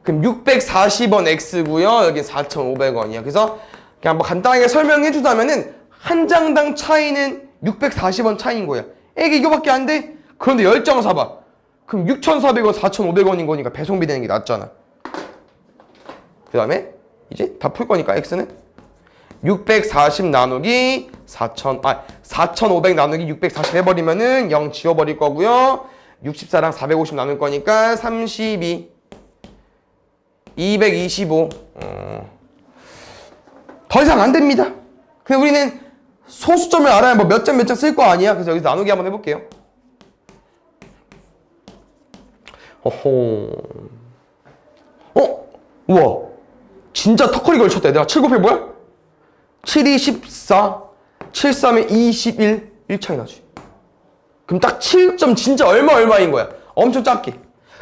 그럼 640원 X고요. 여기 4,500원이요. 그래서 그냥 뭐 간단하게 설명해 주자면은 한 장당 차이는 640원 차이인 거야. 이게 이거밖에 안 돼? 그런데 10장 사봐. 그럼 6,400원, 4,500원인 거니까 배송비 되는 게 낫잖아. 그 다음에 이제 다 풀 거니까 X는 640 나누기 4,500 나누기 640 해버리면은 0 지워버릴 거고요. 64랑 450 나눌 거니까 32, 225. 더 이상 안 됩니다. 근데 우리는 소수점을 알아야 뭐 몇 점 쓸 거 아니야. 그래서 여기서 나누기 한번 해볼게요. 어호. 우와. 진짜 턱걸이 걸쳤다. 얘들아. 7 곱해 뭐야? 7이 14, 7, 3에 21, 1 차이 나지. 그럼 딱 7점 진짜 얼마인 거야. 엄청 작게.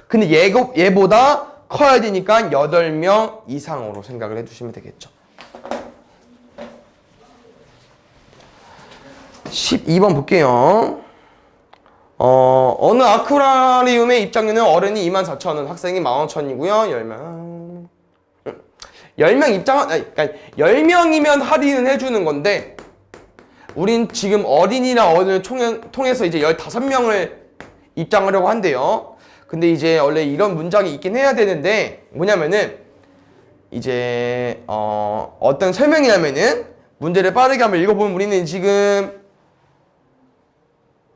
근데 얘보다 커야 되니까 8명 이상으로 생각을 해주시면 되겠죠. 12번 볼게요. 어느 아쿠아리움의 입장료는 어른이 24,000원, 학생이 15,000원이고요. 10명 그러니까 10명이면 할인은 해주는 건데, 우린 지금 어린이랑 어른을 통해서 이제 15명을 입장하려고 한대요. 근데 이제 원래 이런 문장이 있긴 해야 되는데, 뭐냐면은, 이제, 어떤 설명이냐면은, 문제를 빠르게 한번 읽어보면 우리는 지금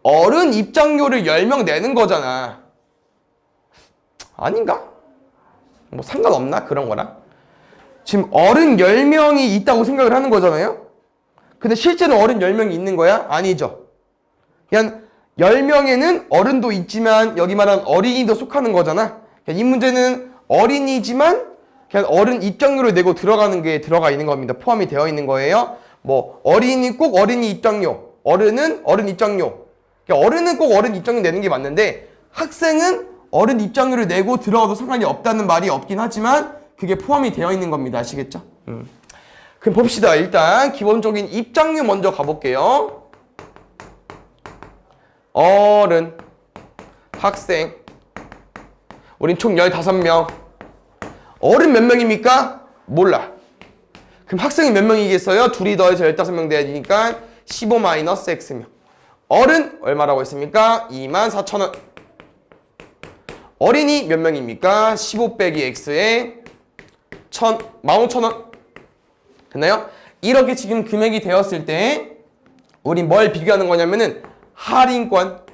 어른 입장료를 10명 내는 거잖아. 아닌가? 뭐 상관없나? 그런 거랑. 지금 어른 10명이 있다고 생각을 하는 거잖아요? 근데 실제로 어른 10명이 있는 거야? 아니죠. 그냥 10명에는 어른도 있지만 여기 말한 어린이도 속하는 거잖아. 이 문제는 어린이지만 그냥 어른 입장료를 내고 들어가는 게 들어가 있는 겁니다. 포함이 되어 있는 거예요. 뭐 어린이 꼭 어린이 입장료, 어른은 어른 입장료. 어른은 꼭 어른 입장료 내는 게 맞는데 학생은 어른 입장료를 내고 들어가도 상관이 없다는 말이 없긴 하지만 그게 포함이 되어 있는 겁니다. 아시겠죠? 그럼 봅시다. 일단 기본적인 입장료 먼저 가볼게요. 어른, 학생, 우린 총 15명. 어른 몇 명입니까? 몰라. 그럼 학생이 몇 명이겠어요? 둘이 더해서 15명 돼야 되니까 15 마이너스 X명. 어른 얼마라고 했습니까? 24,000원. 어린이 몇 명입니까? 15 빼기 X에 15,000원. 됐나요? 이렇게 지금 금액이 되었을 때 우리 뭘 비교하는 거냐면은 할인권.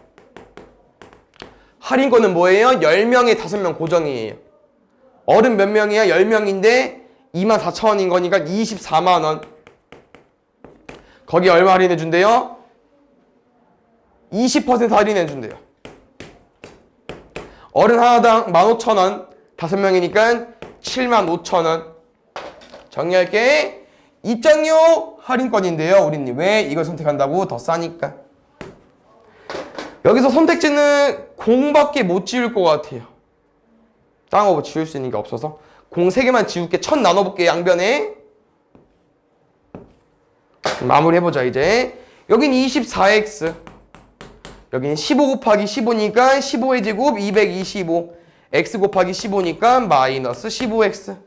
할인권은 뭐예요? 10명에 5명 고정이에요. 어른 몇 명이야? 10명인데 24,000원인 거니까 24만원. 거기 얼마 할인해 준대요? 20% 할인해 준대요. 어른 하나당 15,000원. 5명이니까 75,000원. 정리할게. 입장료 할인권인데요. 우리는 왜 이걸 선택한다고? 더 싸니까. 여기서 선택지는 공밖에 못 지울 것 같아요. 다른 거 지울 수 있는 게 없어서 공 3개만 지울게. 1000 나눠볼게. 양변에 마무리 해보자. 이제 여긴 24x, 여기는 15 곱하기 15니까 15의 제곱 225, x 곱하기 15니까 마이너스 15x.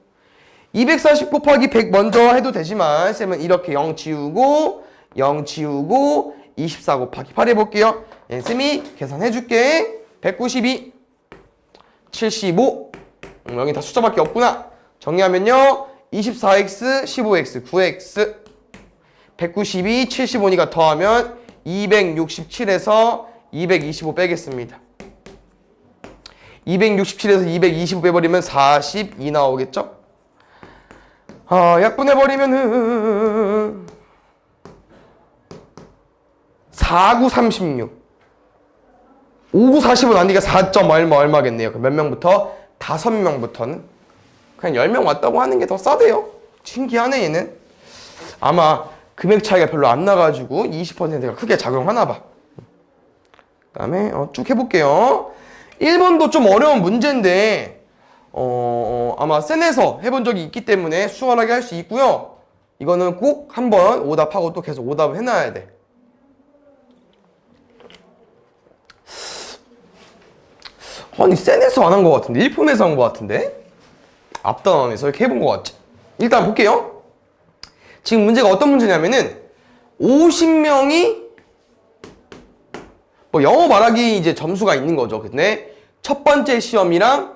240 곱하기 100 먼저 해도 되지만 쌤은 이렇게 0 지우고 0 지우고 24 곱하기 8 해볼게요. 쌤이 계산해줄게. 192, 75. 여기 다 숫자밖에 없구나. 정리하면요 24x, 15x, 9x, 192, 75니까 더하면 267에서 225 빼겠습니다. 267에서 225 빼버리면 42 나오겠죠? 약분해버리면은 49, 36. 59, 40은 아니니까 4점 얼마겠네요. 몇 명부터? 5명부터는 그냥 10명 왔다고 하는 게 더 싸대요. 신기하네 얘는. 아마 금액 차이가 별로 안 나가지고 20%가 크게 작용하나 봐. 그 다음에 쭉 해볼게요. 1번도 좀 어려운 문제인데 아마 센에서 해본 적이 있기 때문에 수월하게 할 수 있고요. 이거는 꼭 한번 오답하고 또 계속 오답을 해놔야 돼. 아니 센에서 안 한 것 같은데 1폰에서 한 것 같은데 앞단원에서 이렇게 해본 것 같지? 일단 볼게요. 지금 문제가 어떤 문제냐면은 50명이 뭐 영어 말하기 이제 점수가 있는 거죠. 근데 첫 번째 시험이랑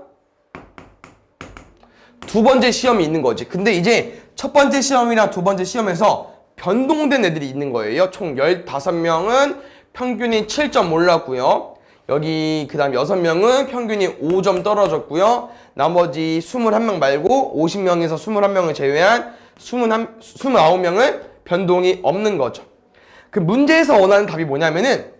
두 번째 시험이 있는 거지. 근데 이제 첫 번째 시험이랑 두 번째 시험에서 변동된 애들이 있는 거예요. 총 15명은 평균이 7점 올랐고요. 여기 그 다음 6명은 평균이 5점 떨어졌고요. 나머지 21명 말고 50명에서 21명을 제외한 29명은 변동이 없는 거죠. 그 문제에서 원하는 답이 뭐냐면은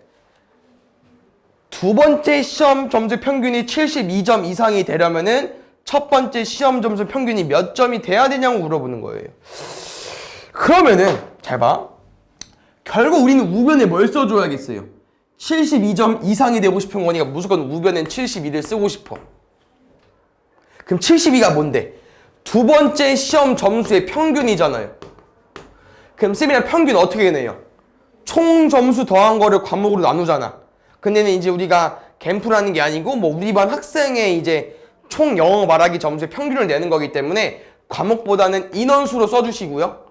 두 번째 시험 점수 평균이 72점 이상이 되려면은 첫 번째 시험 점수 평균이 몇 점이 돼야 되냐고 물어보는 거예요. 그러면은 잘 봐. 결국 우리는 우변에 뭘 써줘야겠어요? 72점 이상이 되고 싶은 거니까 무조건 우변엔 72를 쓰고 싶어. 그럼 72가 뭔데? 두 번째 시험 점수의 평균이잖아요. 그럼 쌤이랑 평균 어떻게 내요? 총 점수 더한 거를 과목으로 나누잖아. 근데는 이제 우리가 gem프라는 게 아니고 뭐 우리 반 학생의 이제 총 영어 말하기 점수의 평균을 내는 거기 때문에 과목보다는 인원수로 써주시고요.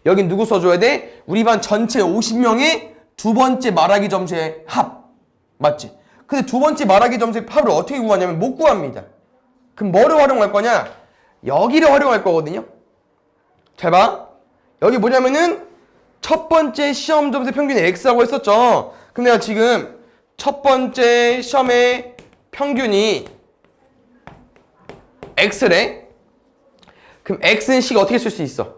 여긴 누구 써줘야 돼? 우리 반 전체 50명의 두 번째 말하기 점수의 합. 맞지? 근데 두 번째 말하기 점수의 합을 어떻게 구하냐면 못 구합니다. 그럼 뭐를 활용할 거냐? 여기를 활용할 거거든요. 잘 봐. 여기 뭐냐면은 첫 번째 시험 점수의 평균이 X라고 했었죠. 그럼 내가 지금 첫 번째 시험의 평균이 X래. 그럼 X는 C가 어떻게 쓸 수 있어?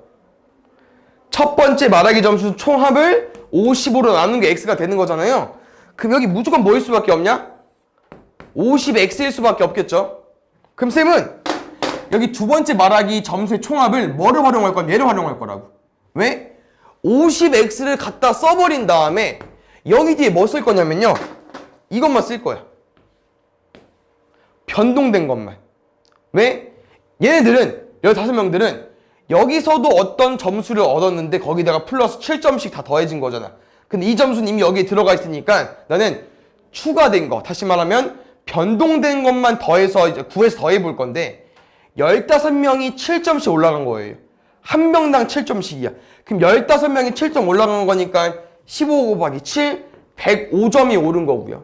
첫 번째 말하기 점수 총합을 55로 나눈 게 X가 되는 거잖아요. 그럼 여기 무조건 뭐일 수밖에 없냐? 50X일 수밖에 없겠죠. 그럼 쌤은 여기 두 번째 말하기 점수의 총합을 뭐를 활용할 거야? 얘를 활용할 거라고. 왜? 50X를 갖다 써버린 다음에 여기 뒤에 뭐 쓸 거냐면요. 이것만 쓸 거야. 변동된 것만. 왜? 얘네들은 15명들은 여기서도 어떤 점수를 얻었는데 거기다가 플러스 7점씩 다 더해진 거잖아. 근데 이 점수는 이미 여기에 들어가 있으니까 나는 추가된 거, 다시 말하면 변동된 것만 더해서 이제 9에서 더해 볼 건데 15명이 7점씩 올라간 거예요. 한 명당 7점씩이야. 그럼 15명이 7점 올라간 거니까 15 곱하기 7, 105점이 오른 거고요.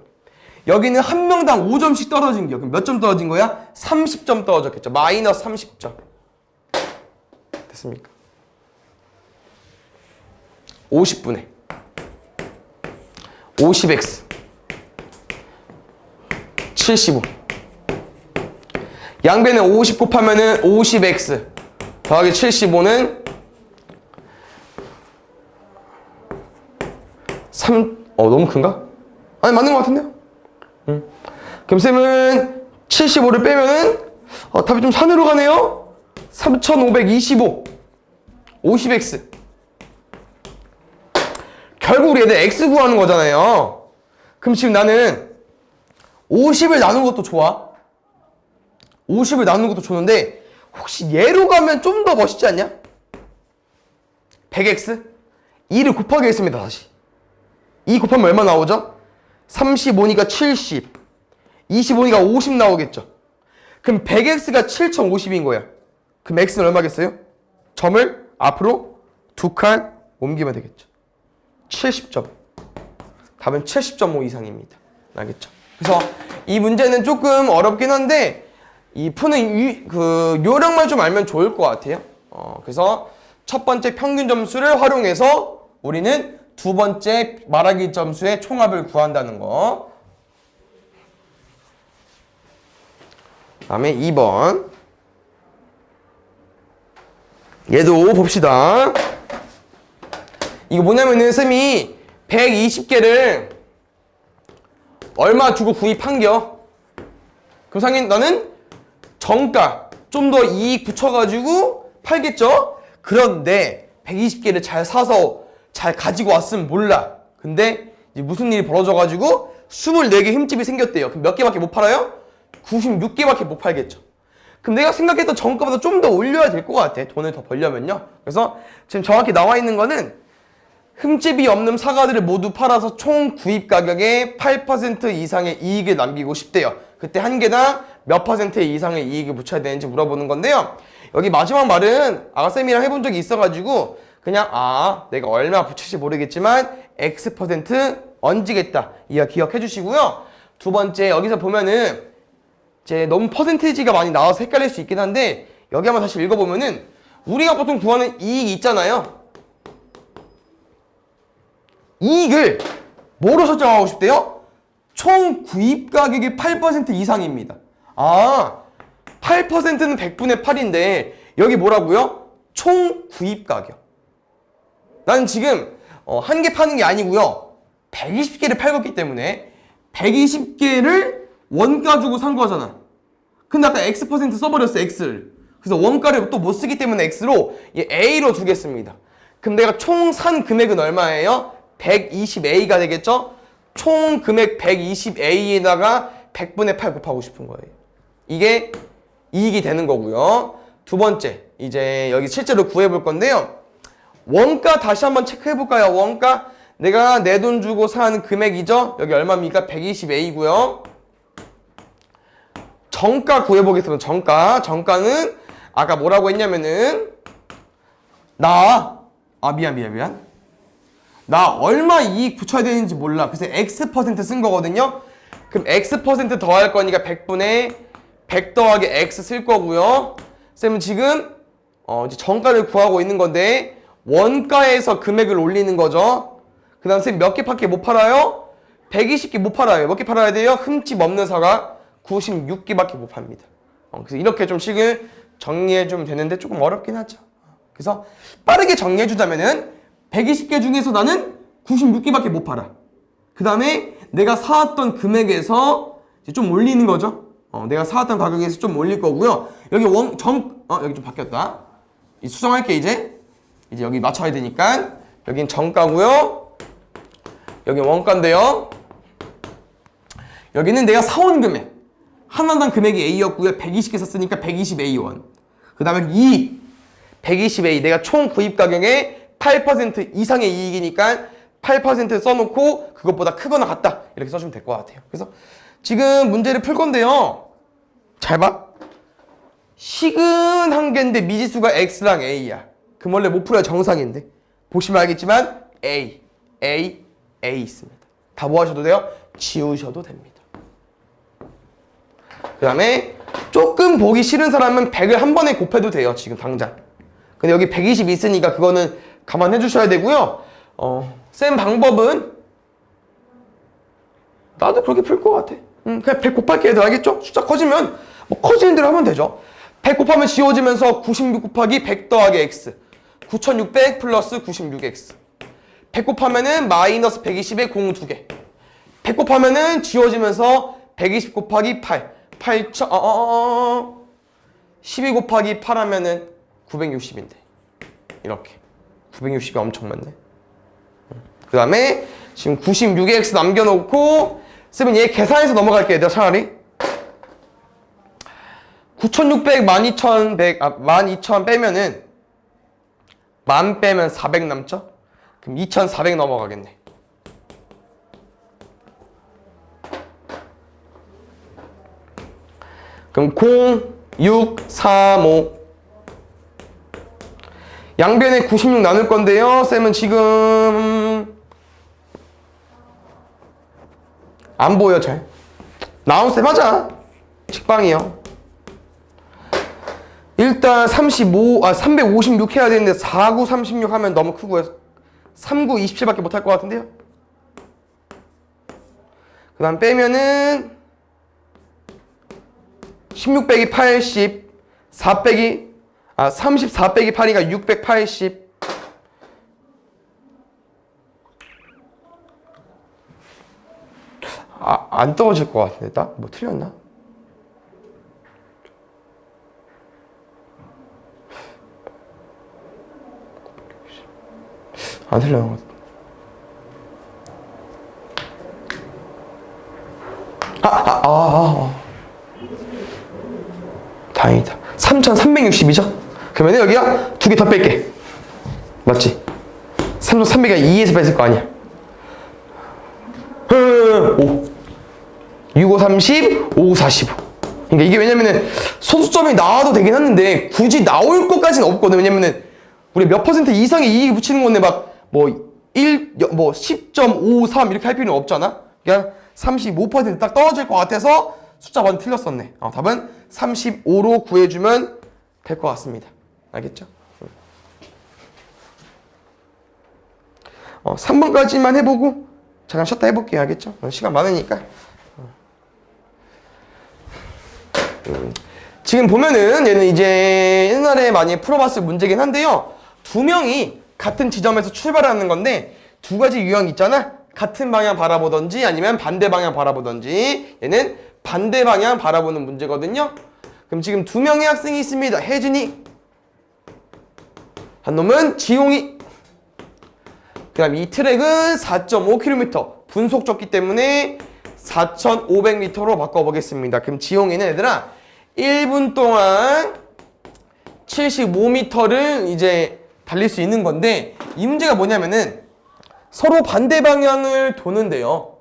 여기는 한 명당 5점씩 떨어진 거야. 그럼 몇 점 떨어진 거야? 30점 떨어졌겠죠. 마이너스 30점. 됐습니까? 50분의 50x 75 양변에 50 곱하면은 50x 더하기 75는 3 너무 큰가? 아니 맞는 것 같은데요? 그럼 쌤은 75를 빼면은 답이 좀 산으로 가네요. 3525 50x 결국 우리 애들 x 구하는 거잖아요. 그럼 지금 나는 50을 나누는 것도 좋아. 50을 나누는 것도 좋은데 혹시 얘로 가면 좀 더 멋있지 않냐? 100x 2를 곱하기 했습니다. 다시 2 곱하면 얼마 나오죠? 35니까 70 25니까 50 나오겠죠. 그럼 100x가 7050인 거야. 그럼 x는 얼마겠어요? 점을 앞으로 2칸 옮기면 되겠죠. 70점. 답은 70.5 이상입니다. 알겠죠? 그래서 이 문제는 조금 어렵긴 한데 이 푸는 그 요령만 좀 알면 좋을 것 같아요. 그래서 첫 번째 평균 점수를 활용해서 우리는 두 번째 말하기 점수의 총합을 구한다는 거. 다음에 2번. 얘도 봅시다. 이거 뭐냐면은 쌤이 120개를 얼마 주고 구입한겨. 그럼 상인 나는 정가 좀 더 이익 붙여가지고 팔겠죠. 그런데 120개를 잘 사서 잘 가지고 왔으면 몰라. 근데 이제 무슨 일이 벌어져가지고 24개 흠집이 생겼대요. 그럼 몇 개밖에 못 팔아요? 96개밖에 못 팔겠죠. 그럼 내가 생각했던 정가보다 좀 더 올려야 될 것 같아. 돈을 더 벌려면요. 그래서 지금 정확히 나와 있는 거는 흠집이 없는 사과들을 모두 팔아서 총 구입 가격의 8% 이상의 이익을 남기고 싶대요. 그때 한 개당 몇 퍼센트 이상의 이익을 붙여야 되는지 물어보는 건데요. 여기 마지막 말은 아가쌤이랑 해본 적이 있어가지고 그냥 내가 얼마 붙일지 모르겠지만 X% 얹으겠다. 이거 기억해 주시고요. 두 번째 여기서 보면은 이제 너무 퍼센테이지가 많이 나와서 헷갈릴 수 있긴 한데 여기 한번 다시 읽어보면은 우리가 보통 구하는 이익이 있잖아요. 이익을 뭐로 설정하고 싶대요? 총 구입 가격이 8% 이상입니다. 8%는 100분의 8인데 여기 뭐라고요? 총 구입 가격. 나는 지금 한 개 파는 게 아니고요. 120개를 팔았기 때문에 120개를 원가 주고 산 거잖아. 근데 아까 X% 써버렸어, X를. 그래서 원가를 또 못 쓰기 때문에 X로 A로 두겠습니다. 그럼 내가 총 산 금액은 얼마예요? 120A가 되겠죠? 총 금액 120A에다가 100분의 8 곱하고 싶은 거예요. 이게 이익이 되는 거고요. 두 번째, 이제 여기 실제로 구해볼 건데요. 원가 다시 한번 체크해볼까요? 원가 내가 내 돈 주고 산 금액이죠? 여기 얼마입니까? 120A고요. 정가 구해보겠습니다. 정가는 아까 뭐라고 했냐면은 미안. 나 얼마 이익 붙여야 되는지 몰라. 그래서 X% 쓴 거거든요. 그럼 X% 더할 거니까 100분의 100 더하기 X 쓸 거고요. 쌤은 지금 이제 정가를 구하고 있는 건데 원가에서 금액을 올리는 거죠. 그 다음 쌤 몇 개밖에 못 팔아요? 120개 못 팔아요. 몇 개 팔아야 돼요? 흠집 없는 사과 96개밖에 못 팝니다. 그래서 이렇게 좀 식을 정리해주면 되는데 조금 어렵긴 하죠. 그래서 빠르게 정리해주자면은 120개 중에서 나는 96개밖에 못 팔아. 그 다음에 내가 사왔던 금액에서 이제 좀 올리는 거죠. 내가 사왔던 가격에서 좀 올릴 거고요. 여기 여기 좀 바뀌었다. 수정할게 이제 여기 맞춰야 되니까 여긴 정가고요. 여기 원가인데요. 여기는 내가 사온 금액. 하나당 금액이 A였고요. 120개 샀으니까 120A1. 그 다음에 이익 120A. 내가 총 구입 가격의 8% 이상의 이익이니까 8% 써놓고 그것보다 크거나 같다. 이렇게 써주면 될 것 같아요. 그래서 지금 문제를 풀 건데요. 잘 봐. 식은 한 개인데 미지수가 X랑 A야. 그럼 원래 못 풀어야 정상인데. 보시면 알겠지만 A 있습니다. 다 뭐 하셔도 돼요? 지우셔도 됩니다. 그 다음에 조금 보기 싫은 사람은 100을 한 번에 곱해도 돼요. 지금 당장. 근데 여기 120 있으니까 그거는 감안해 주셔야 되고요. 쌤 방법은 나도 그렇게 풀 것 같아. 그냥 100 곱할게 얘들 알겠죠? 숫자 커지면 뭐 커지는 대로 하면 되죠. 100 곱하면 지워지면서 96 곱하기 100 더하기 X 9600 플러스 96X 100 곱하면은 마이너스 120에 0 2개 100 곱하면은 지워지면서 120 곱하기 12 곱하기 8 하면은 960인데 이렇게 960이 엄청 많네. 그 다음에 지금 96X 남겨놓고 쓰면 얘 계산해서 넘어갈게요. 내가 차라리 9600, 12100, 12000 빼면은 1000 빼면 400 남죠? 그럼 2400 넘어가겠네. 그럼 0, 6, 3, 5 양변에 96 나눌 건데요. 쌤은 지금 안 보여 잘. 나온 쌤 하자. 식빵이요. 일단 356 해야 되는데 49, 36 하면 너무 크고요. 39, 27밖에 못할 것 같은데요. 그 다음 빼면은 16 빼기 80, 34 빼기 8이니까 680. 안 떨어질 것 같은데, 나? 뭐 틀렸나? 안 틀려요. 다행이다. 3360이죠? 그러면 여기가 두 개 더 뺄게. 맞지? 3300이 2에서 뺐을 거 아니야. 5. 6530, 5545. 그러니까 이게 왜냐면은 소수점이 나와도 되긴 하는데 굳이 나올 것까지는 없거든. 왜냐면은 우리 몇 퍼센트 이상의 이익이 붙이는 건데 막 뭐 10.53 이렇게 할 필요는 없잖아. 그냥 35% 딱 떨어질 것 같아서 숫자 완전 틀렸었네. 답은 35로 구해주면 될 것 같습니다. 알겠죠? 3번까지만 해보고 잠깐 쉬었다 해볼게요. 알겠죠? 시간 많으니까. 지금 보면은 얘는 이제 옛날에 많이 풀어봤을 문제긴 한데요. 두 명이 같은 지점에서 출발하는 건데 두 가지 유형이 있잖아. 같은 방향 바라보던지 아니면 반대 방향 바라보던지. 얘는 반대 방향 바라보는 문제거든요. 그럼 지금 두 명의 학생이 있습니다. 혜진이, 한 놈은 지용이. 그 다음 이 트랙은 4.5km 분속 줬기 때문에 4,500m로 바꿔보겠습니다. 그럼 지용이는 얘들아 1분 동안 75m를 이제 달릴 수 있는 건데, 이 문제가 뭐냐면은 서로 반대 방향을 도는데요.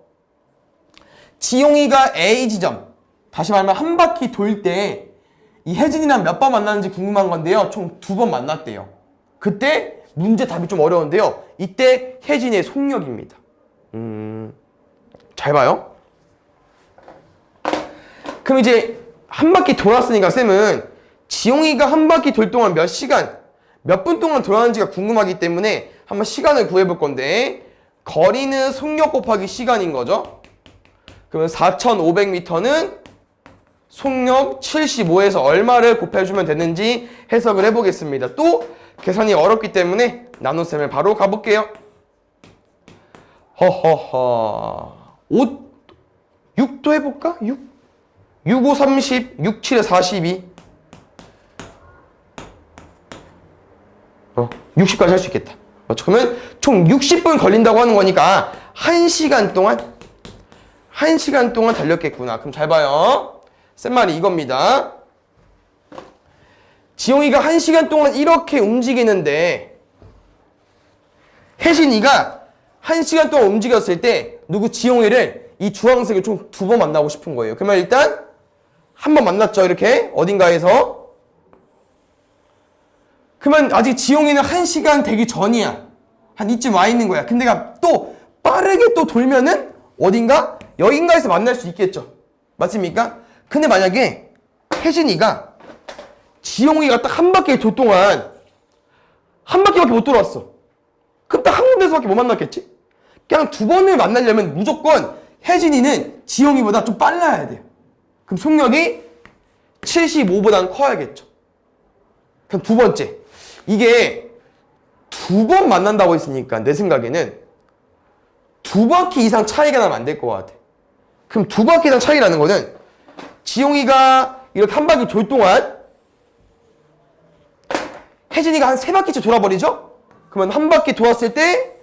지용이가 A 지점, 다시 말하면 한 바퀴 돌 때 이 혜진이랑 몇 번 만났는지 궁금한 건데요. 총 2번 만났대요. 그때 문제 답이 좀 어려운데요. 이때 혜진이의 속력입니다. 잘 봐요. 그럼 이제 한 바퀴 돌았으니까 쌤은 지용이가 한 바퀴 돌 동안 몇 시간, 몇 분 동안 돌았는지가 궁금하기 때문에 한번 시간을 구해볼 건데, 거리는 속력 곱하기 시간인 거죠. 그러면 4,500m는 속력 75에서 얼마를 곱해주면 되는지 해석을 해보겠습니다. 또 계산이 어렵기 때문에 나눗셈을 바로 가볼게요. 허허허 6도 해볼까? 6? 6, 5, 30, 6, 7에 42 60까지 할 수 있겠다. 그러면 총 60분 걸린다고 하는 거니까 1시간 동안 달렸겠구나. 그럼 잘 봐요. 쌤 말이 이겁니다. 지용이가 1시간 동안 이렇게 움직이는데 혜진이가 1시간 동안 움직였을 때 누구 지용이를 이 주황색을 총 2번 만나고 싶은 거예요. 그러면 일단 한 번 만났죠. 이렇게 어딘가에서. 그러면 아직 지용이는 1시간 되기 전이야. 한 이쯤 와 있는 거야. 근데 또 빠르게 또 돌면은 어딘가 여긴가에서 만날 수 있겠죠. 맞습니까? 근데 만약에 혜진이가 지용이가 딱 한 바퀴 돌 동안 한 바퀴밖에 못 돌았어. 그럼 딱 한 군데서밖에 못 만났겠지? 그냥 2번을 만나려면 무조건 혜진이는 지용이보다 좀 빨라야 돼요. 그럼 속력이 75보다는 커야겠죠. 그럼 두 번째, 이게 2번 만난다고 했으니까 내 생각에는 2바퀴 이상 차이가 나면 안 될 것 같아. 그럼 2바퀴 이상 차이라는 거는 지용이가 이렇게 한 바퀴 돌 동안 혜진이가 한 3바퀴째 돌아버리죠? 그러면 한 바퀴 돌았을 때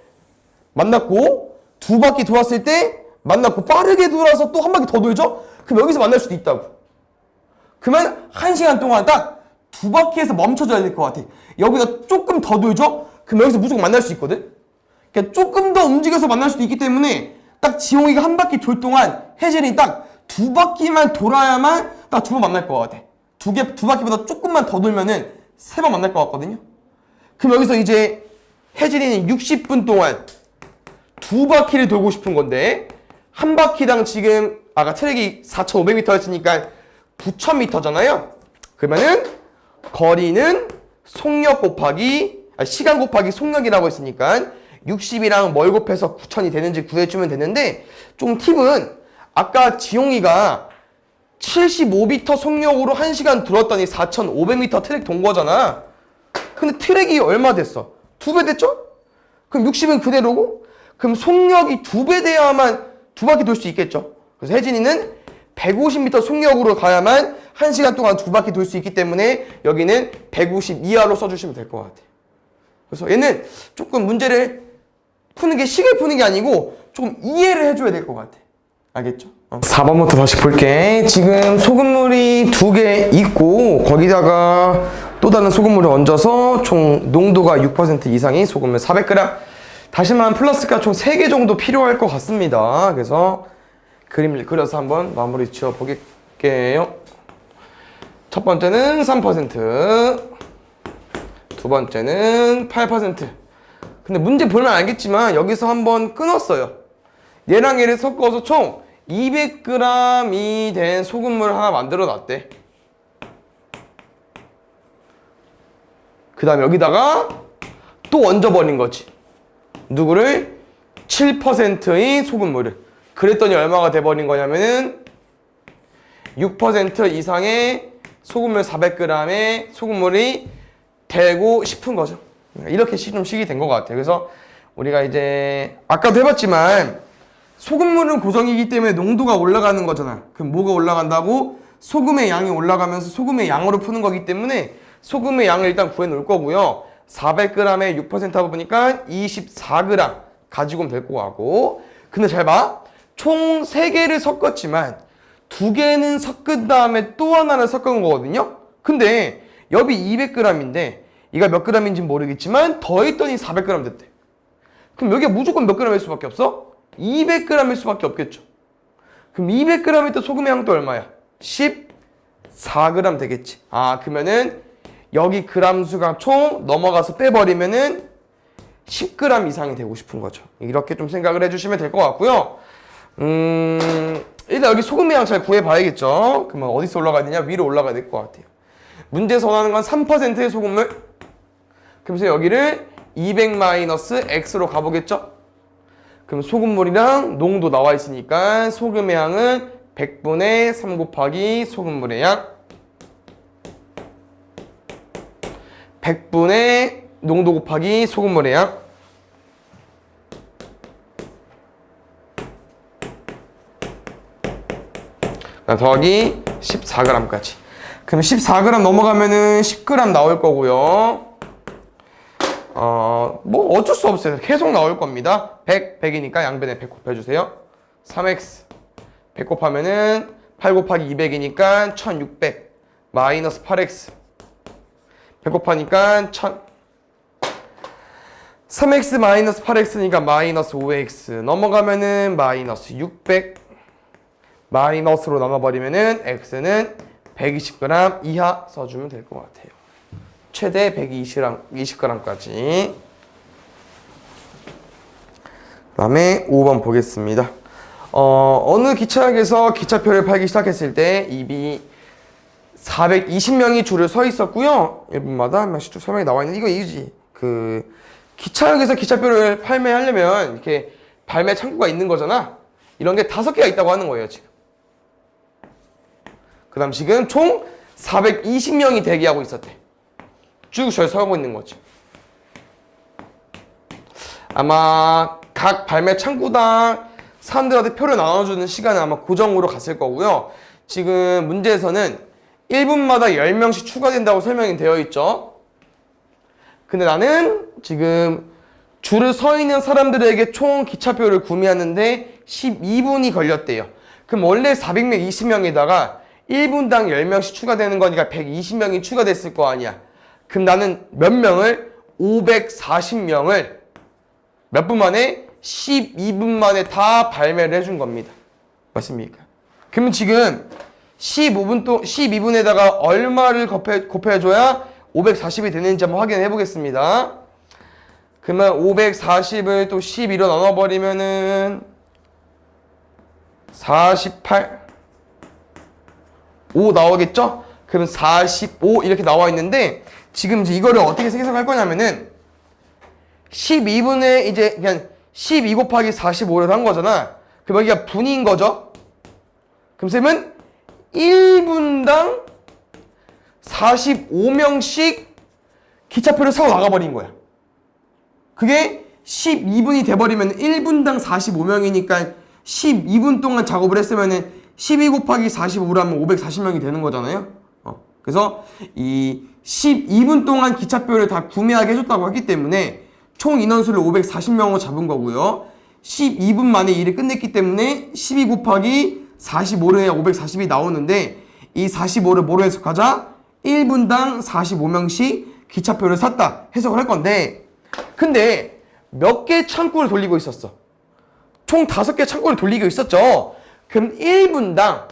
만났고 2바퀴 돌았을 때 만났고 빠르게 돌아서 또 한 바퀴 더 돌죠? 그럼 여기서 만날 수도 있다고. 그러면 1시간 동안 딱 2바퀴에서 멈춰줘야 될 것 같아. 여기다 조금 더 돌죠? 그럼 여기서 무조건 만날 수 있거든? 그러니까 조금 더 움직여서 만날 수도 있기 때문에 딱 지용이가 한 바퀴 돌 동안 혜진이 딱 2바퀴만 돌아야만 딱 2번 만날 것 같아. 두 바퀴보다 조금만 더 돌면은 3번 만날 것 같거든요? 그럼 여기서 이제 혜진이는 60분 동안 2바퀴를 돌고 싶은 건데, 한 바퀴당 지금 아까 트랙이 4,500m였으니까 9,000m잖아요? 그러면은 거리는 속력 곱하기 시간 곱하기 속력이라고 했으니까 60이랑 뭘 곱해서 9,000이 되는지 구해주면 되는데, 좀 팁은 아까 지용이가 75m 속력으로 1시간 돌았더니 4,500m 트랙 돈 거잖아. 근데 트랙이 얼마 됐어? 2배 됐죠? 그럼 60은 그대로고, 그럼 속력이 2배 돼야만 2바퀴 돌 수 있겠죠. 그래서 혜진이는 150m 속력으로 가야만 1시간 동안 2바퀴 돌 수 있기 때문에 여기는 150 이하로 써주시면 될 것 같아요. 그래서 얘는 조금 문제를 푸는 게 식을 푸는 게 아니고 조금 이해를 해줘야 될 것 같아. 알겠죠? 4번부터 다시 볼게. 지금 소금물이 2개 있고 거기다가 또 다른 소금물을 얹어서 총 농도가 6% 이상인 소금물 400g, 다시마 플러스가 총 3개 정도 필요할 것 같습니다. 그래서 그림을 그려서 한번 마무리 지어 보게요. 첫 번째는 3%, 두 번째는 8%. 근데 문제 보면 알겠지만 여기서 한번 끊었어요. 얘랑 얘를 섞어서 총 200g이 된 소금물을 하나 만들어 놨대. 그 다음에 여기다가 또 얹어버린 거지. 누구를? 7%의 소금물을. 그랬더니 얼마가 돼버린 거냐면은 6% 이상의 소금물 400g의 소금물이 되고 싶은 거죠. 이렇게 좀 식이 된 것 같아요. 그래서 우리가 이제 아까도 해봤지만 소금물은 고정이기 때문에 농도가 올라가는 거잖아. 그럼 뭐가 올라간다고? 소금의 양이 올라가면서 소금의 양으로 푸는 거기 때문에 소금의 양을 일단 구해 놓을 거고요. 400g에 6% 하다 보니까 24g 가지고 오면 될 거 같고. 근데 잘 봐. 총 3개를 섞었지만 2개는 섞은 다음에 또 하나를 섞은 거거든요. 근데 여기 200g인데 얘가 몇 g인지 모르겠지만 더했더니 400g 됐대. 그럼 여기가 무조건 몇 g일 수밖에 없어? 200g일 수밖에 없겠죠. 그럼 200g일 때 소금의 양도 얼마야? 14g 되겠지. 아, 그러면은 여기 그람 수가 총 넘어가서 빼버리면은 10g 이상이 되고 싶은 거죠. 이렇게 좀 생각을 해주시면 될 것 같고요. 일단 여기 소금의 양 잘 구해봐야겠죠. 그러면 어디서 올라가야 되냐? 위로 올라가야 될 것 같아요. 문제에서 원하는 건 3%의 소금물. 그래서 여기를 200-x로 가보겠죠? 그럼 소금물이랑 농도 나와 있으니까 소금의 양은 100분의 3 곱하기 소금물의 양 100분의 농도 곱하기 소금물의 양 더하기 14g까지. 그럼 14g 넘어가면은 10g 나올 거고요. 뭐 어쩔 수 없어요. 계속 나올 겁니다. 100이니까 양변에 100 곱해주세요. 3x 100 곱하면은 8 곱하기 200이니까 1600 마이너스 8x 100 곱하니까 1000 3x 마이너스 8x니까 마이너스 5x 넘어가면은 마이너스 600 마이너스로 나눠버리면은 x는 120g 이하 써주면 될 것 같아요. 최대 120g까지. 그 다음에 5번 보겠습니다. 어느 기차역에서 기차표를 팔기 시작했을 때 이미 420명이 줄을 서 있었고요. 1분마다 한 명씩 쭉 설명이 나와 있는데 이거지. 그 기차역에서 기차표를 판매하려면 이렇게 발매 창구가 있는 거잖아. 이런 게 5개가 있다고 하는 거예요, 지금. 그 다음 지금 총 420명이 대기하고 있었대. 쭉 절 서고 있는 거죠. 아마 각 발매 창구당 사람들한테 표를 나눠주는 시간은 아마 고정으로 갔을 거고요. 지금 문제에서는 1분마다 10명씩 추가된다고 설명이 되어 있죠. 근데 나는 지금 줄을 서 있는 사람들에게 총 기차표를 구매하는데 12분이 걸렸대요. 그럼 원래 420명에다가 1분당 10명씩 추가되는 거니까 120명이 추가됐을 거 아니야. 그럼 나는 몇 명을? 540명을 몇 분 만에? 12분 만에 다 발매를 해준 겁니다. 맞습니까? 그러면 지금 12분에다가 얼마를 곱해줘야 540이 되는지 한번 확인해 보겠습니다. 그러면 540을 또 12로 나눠버리면은 48 5 나오겠죠? 그럼 45 이렇게 나와 있는데 지금 이제 이거를 어떻게 해석할 거냐면은 12분에 이제 그냥 12 곱하기 45를 한 거잖아. 그럼 여기가 분인 거죠? 그럼 쌤은 1분당 45명씩 기차표를 사고 나가버린 거야. 그게 12분이 돼버리면 1분당 45명이니까 12분 동안 작업을 했으면은 12 곱하기 45라면 540명이 되는 거잖아요. 그래서 이 12분 동안 기차표를 다 구매하게 해줬다고 했기 때문에 총 인원수를 540명으로 잡은 거고요. 12분 만에 일을 끝냈기 때문에 12 곱하기 45를 해야 540이 나오는데 이 45를 뭐로 해석하자? 1분당 45명씩 기차표를 샀다 해석을 할 건데 근데 몇 개 창구를 돌리고 있었어? 총 5개 창구를 돌리고 있었죠. 그럼 1분당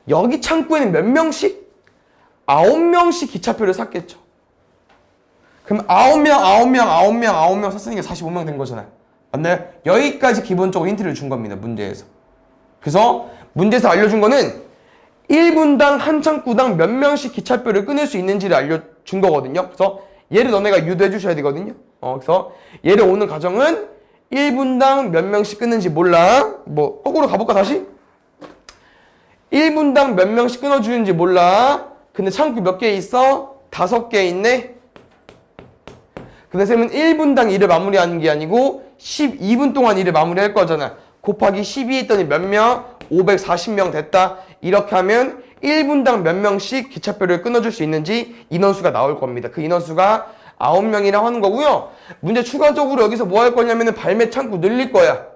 여기 창구에는 몇 명씩? 9명씩 기차표를 샀겠죠. 그럼 9명 샀으니까 45명 된 거잖아요. 맞나요? 여기까지 기본적으로 힌트를 준 겁니다. 문제에서. 그래서 문제에서 알려준 거는 1분당 한 창구당 몇 명씩 기차표를 끊을 수 있는지를 알려준 거거든요. 그래서 얘를 너네가 유도해 주셔야 되거든요. 그래서 얘를 오는 가정은 1분당 몇 명씩 끊는지 몰라. 뭐 거꾸로 가볼까 다시? 1분당 몇 명씩 끊어주는지 몰라. 근데 창구 몇 개 있어? 5개 있네. 근데 쌤은 1분당 일을 마무리하는 게 아니고 12분 동안 일을 마무리할 거잖아. 곱하기 12 했더니 몇 명? 540명 됐다. 이렇게 하면 1분당 몇 명씩 기차표를 끊어줄 수 있는지 인원수가 나올 겁니다. 그 인원수가 9명이라고 하는 거고요. 문제 추가적으로 여기서 뭐 할 거냐면 발매 창구 늘릴 거야.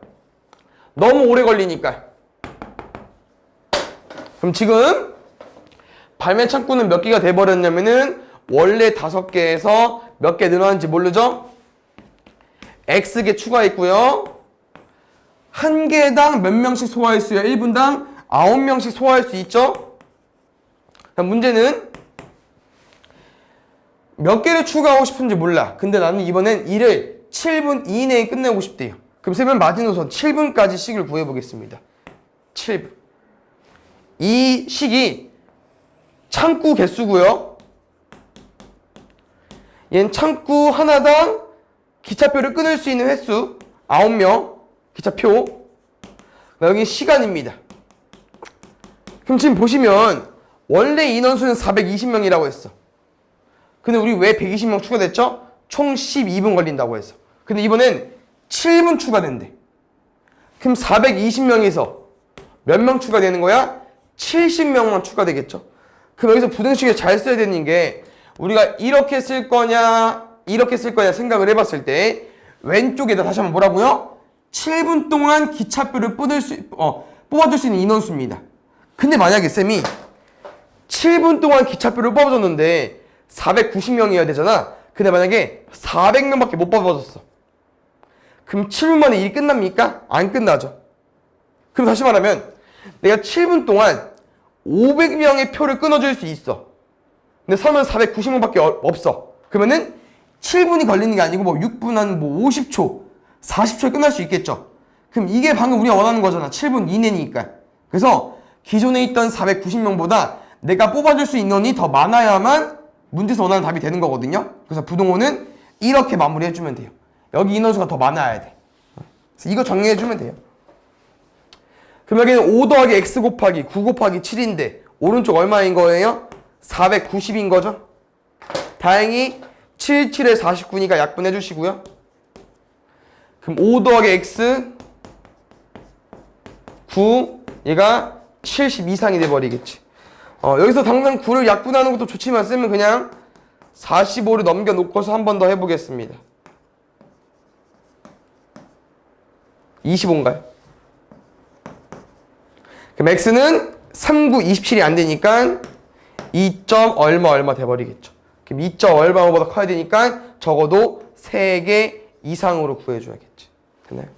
너무 오래 걸리니까. 그럼 지금 발매 창구는 몇 개가 돼버렸냐면은 원래 5개에서 몇 개 늘어났는지 모르죠? X개 추가했고요. 한 개당 몇 명씩 소화할 수 있어요? 1분당 9명씩 소화할 수 있죠? 그럼 문제는 몇 개를 추가하고 싶은지 몰라. 근데 나는 이번엔 일을 7분 이내에 끝내고 싶대요. 그럼 쌤은 마지노선 7분까지 식을 구해보겠습니다. 7분. 이 식이 창구 개수고요. 얘는 창구 하나당 기차표를 끊을 수 있는 횟수 9명 기차표. 여기 시간입니다. 그럼 지금 보시면 원래 인원수는 420명이라고 했어. 근데 우리 왜 120명 추가됐죠? 총 12분 걸린다고 했어. 근데 이번엔 7분 추가된대. 그럼 420명에서 몇 명 추가되는 거야? 70명만 추가되겠죠. 그럼 여기서 부등식을 잘 써야 되는 게 우리가 이렇게 쓸 거냐 이렇게 쓸 거냐 생각을 해봤을 때 왼쪽에다 다시 한번 뭐라고요? 7분 동안 기차표를 뽑아줄 수 있는 인원수입니다. 근데 만약에 쌤이 7분 동안 기차표를 뽑아줬는데 490명이어야 되잖아. 근데 만약에 400명밖에 못 뽑아줬어. 그럼 7분 만에 일이 끝납니까? 안 끝나죠. 그럼 다시 말하면 내가 7분 동안 500명의 표를 끊어줄 수 있어. 근데 설마 490명밖에 없어. 그러면은 7분이 걸리는 게 아니고 뭐 6분 한 뭐 50초, 40초에 끝날 수 있겠죠. 그럼 이게 방금 우리가 원하는 거잖아. 7분 이내니까. 그래서 기존에 있던 490명보다 내가 뽑아줄 수 있는 인원이 더 많아야만 문제에서 원하는 답이 되는 거거든요. 그래서 부동호는 이렇게 마무리해주면 돼요. 여기 인원수가 더 많아야 돼. 그래서 이거 정리해주면 돼요. 그럼 여기는 5 더하기 x 곱하기 9 곱하기 7인데 오른쪽 얼마인 거예요? 490인 거죠. 다행히 7, 7에 49니까 약분해 주시고요. 그럼 5 더하기 x 9 얘가 70 이상이 돼버리겠지. 여기서 당장 9를 약분하는 것도 좋지만 쓰면 그냥 45를 넘겨놓고서 한 번 더 해보겠습니다. 25인가요? 그럼 x는 3, 9, 27이 안 되니까 2. 얼마 돼버리겠죠. 그럼 2. 얼마보다 커야 되니까 적어도 3개 이상으로 구해줘야겠지. 됐나요?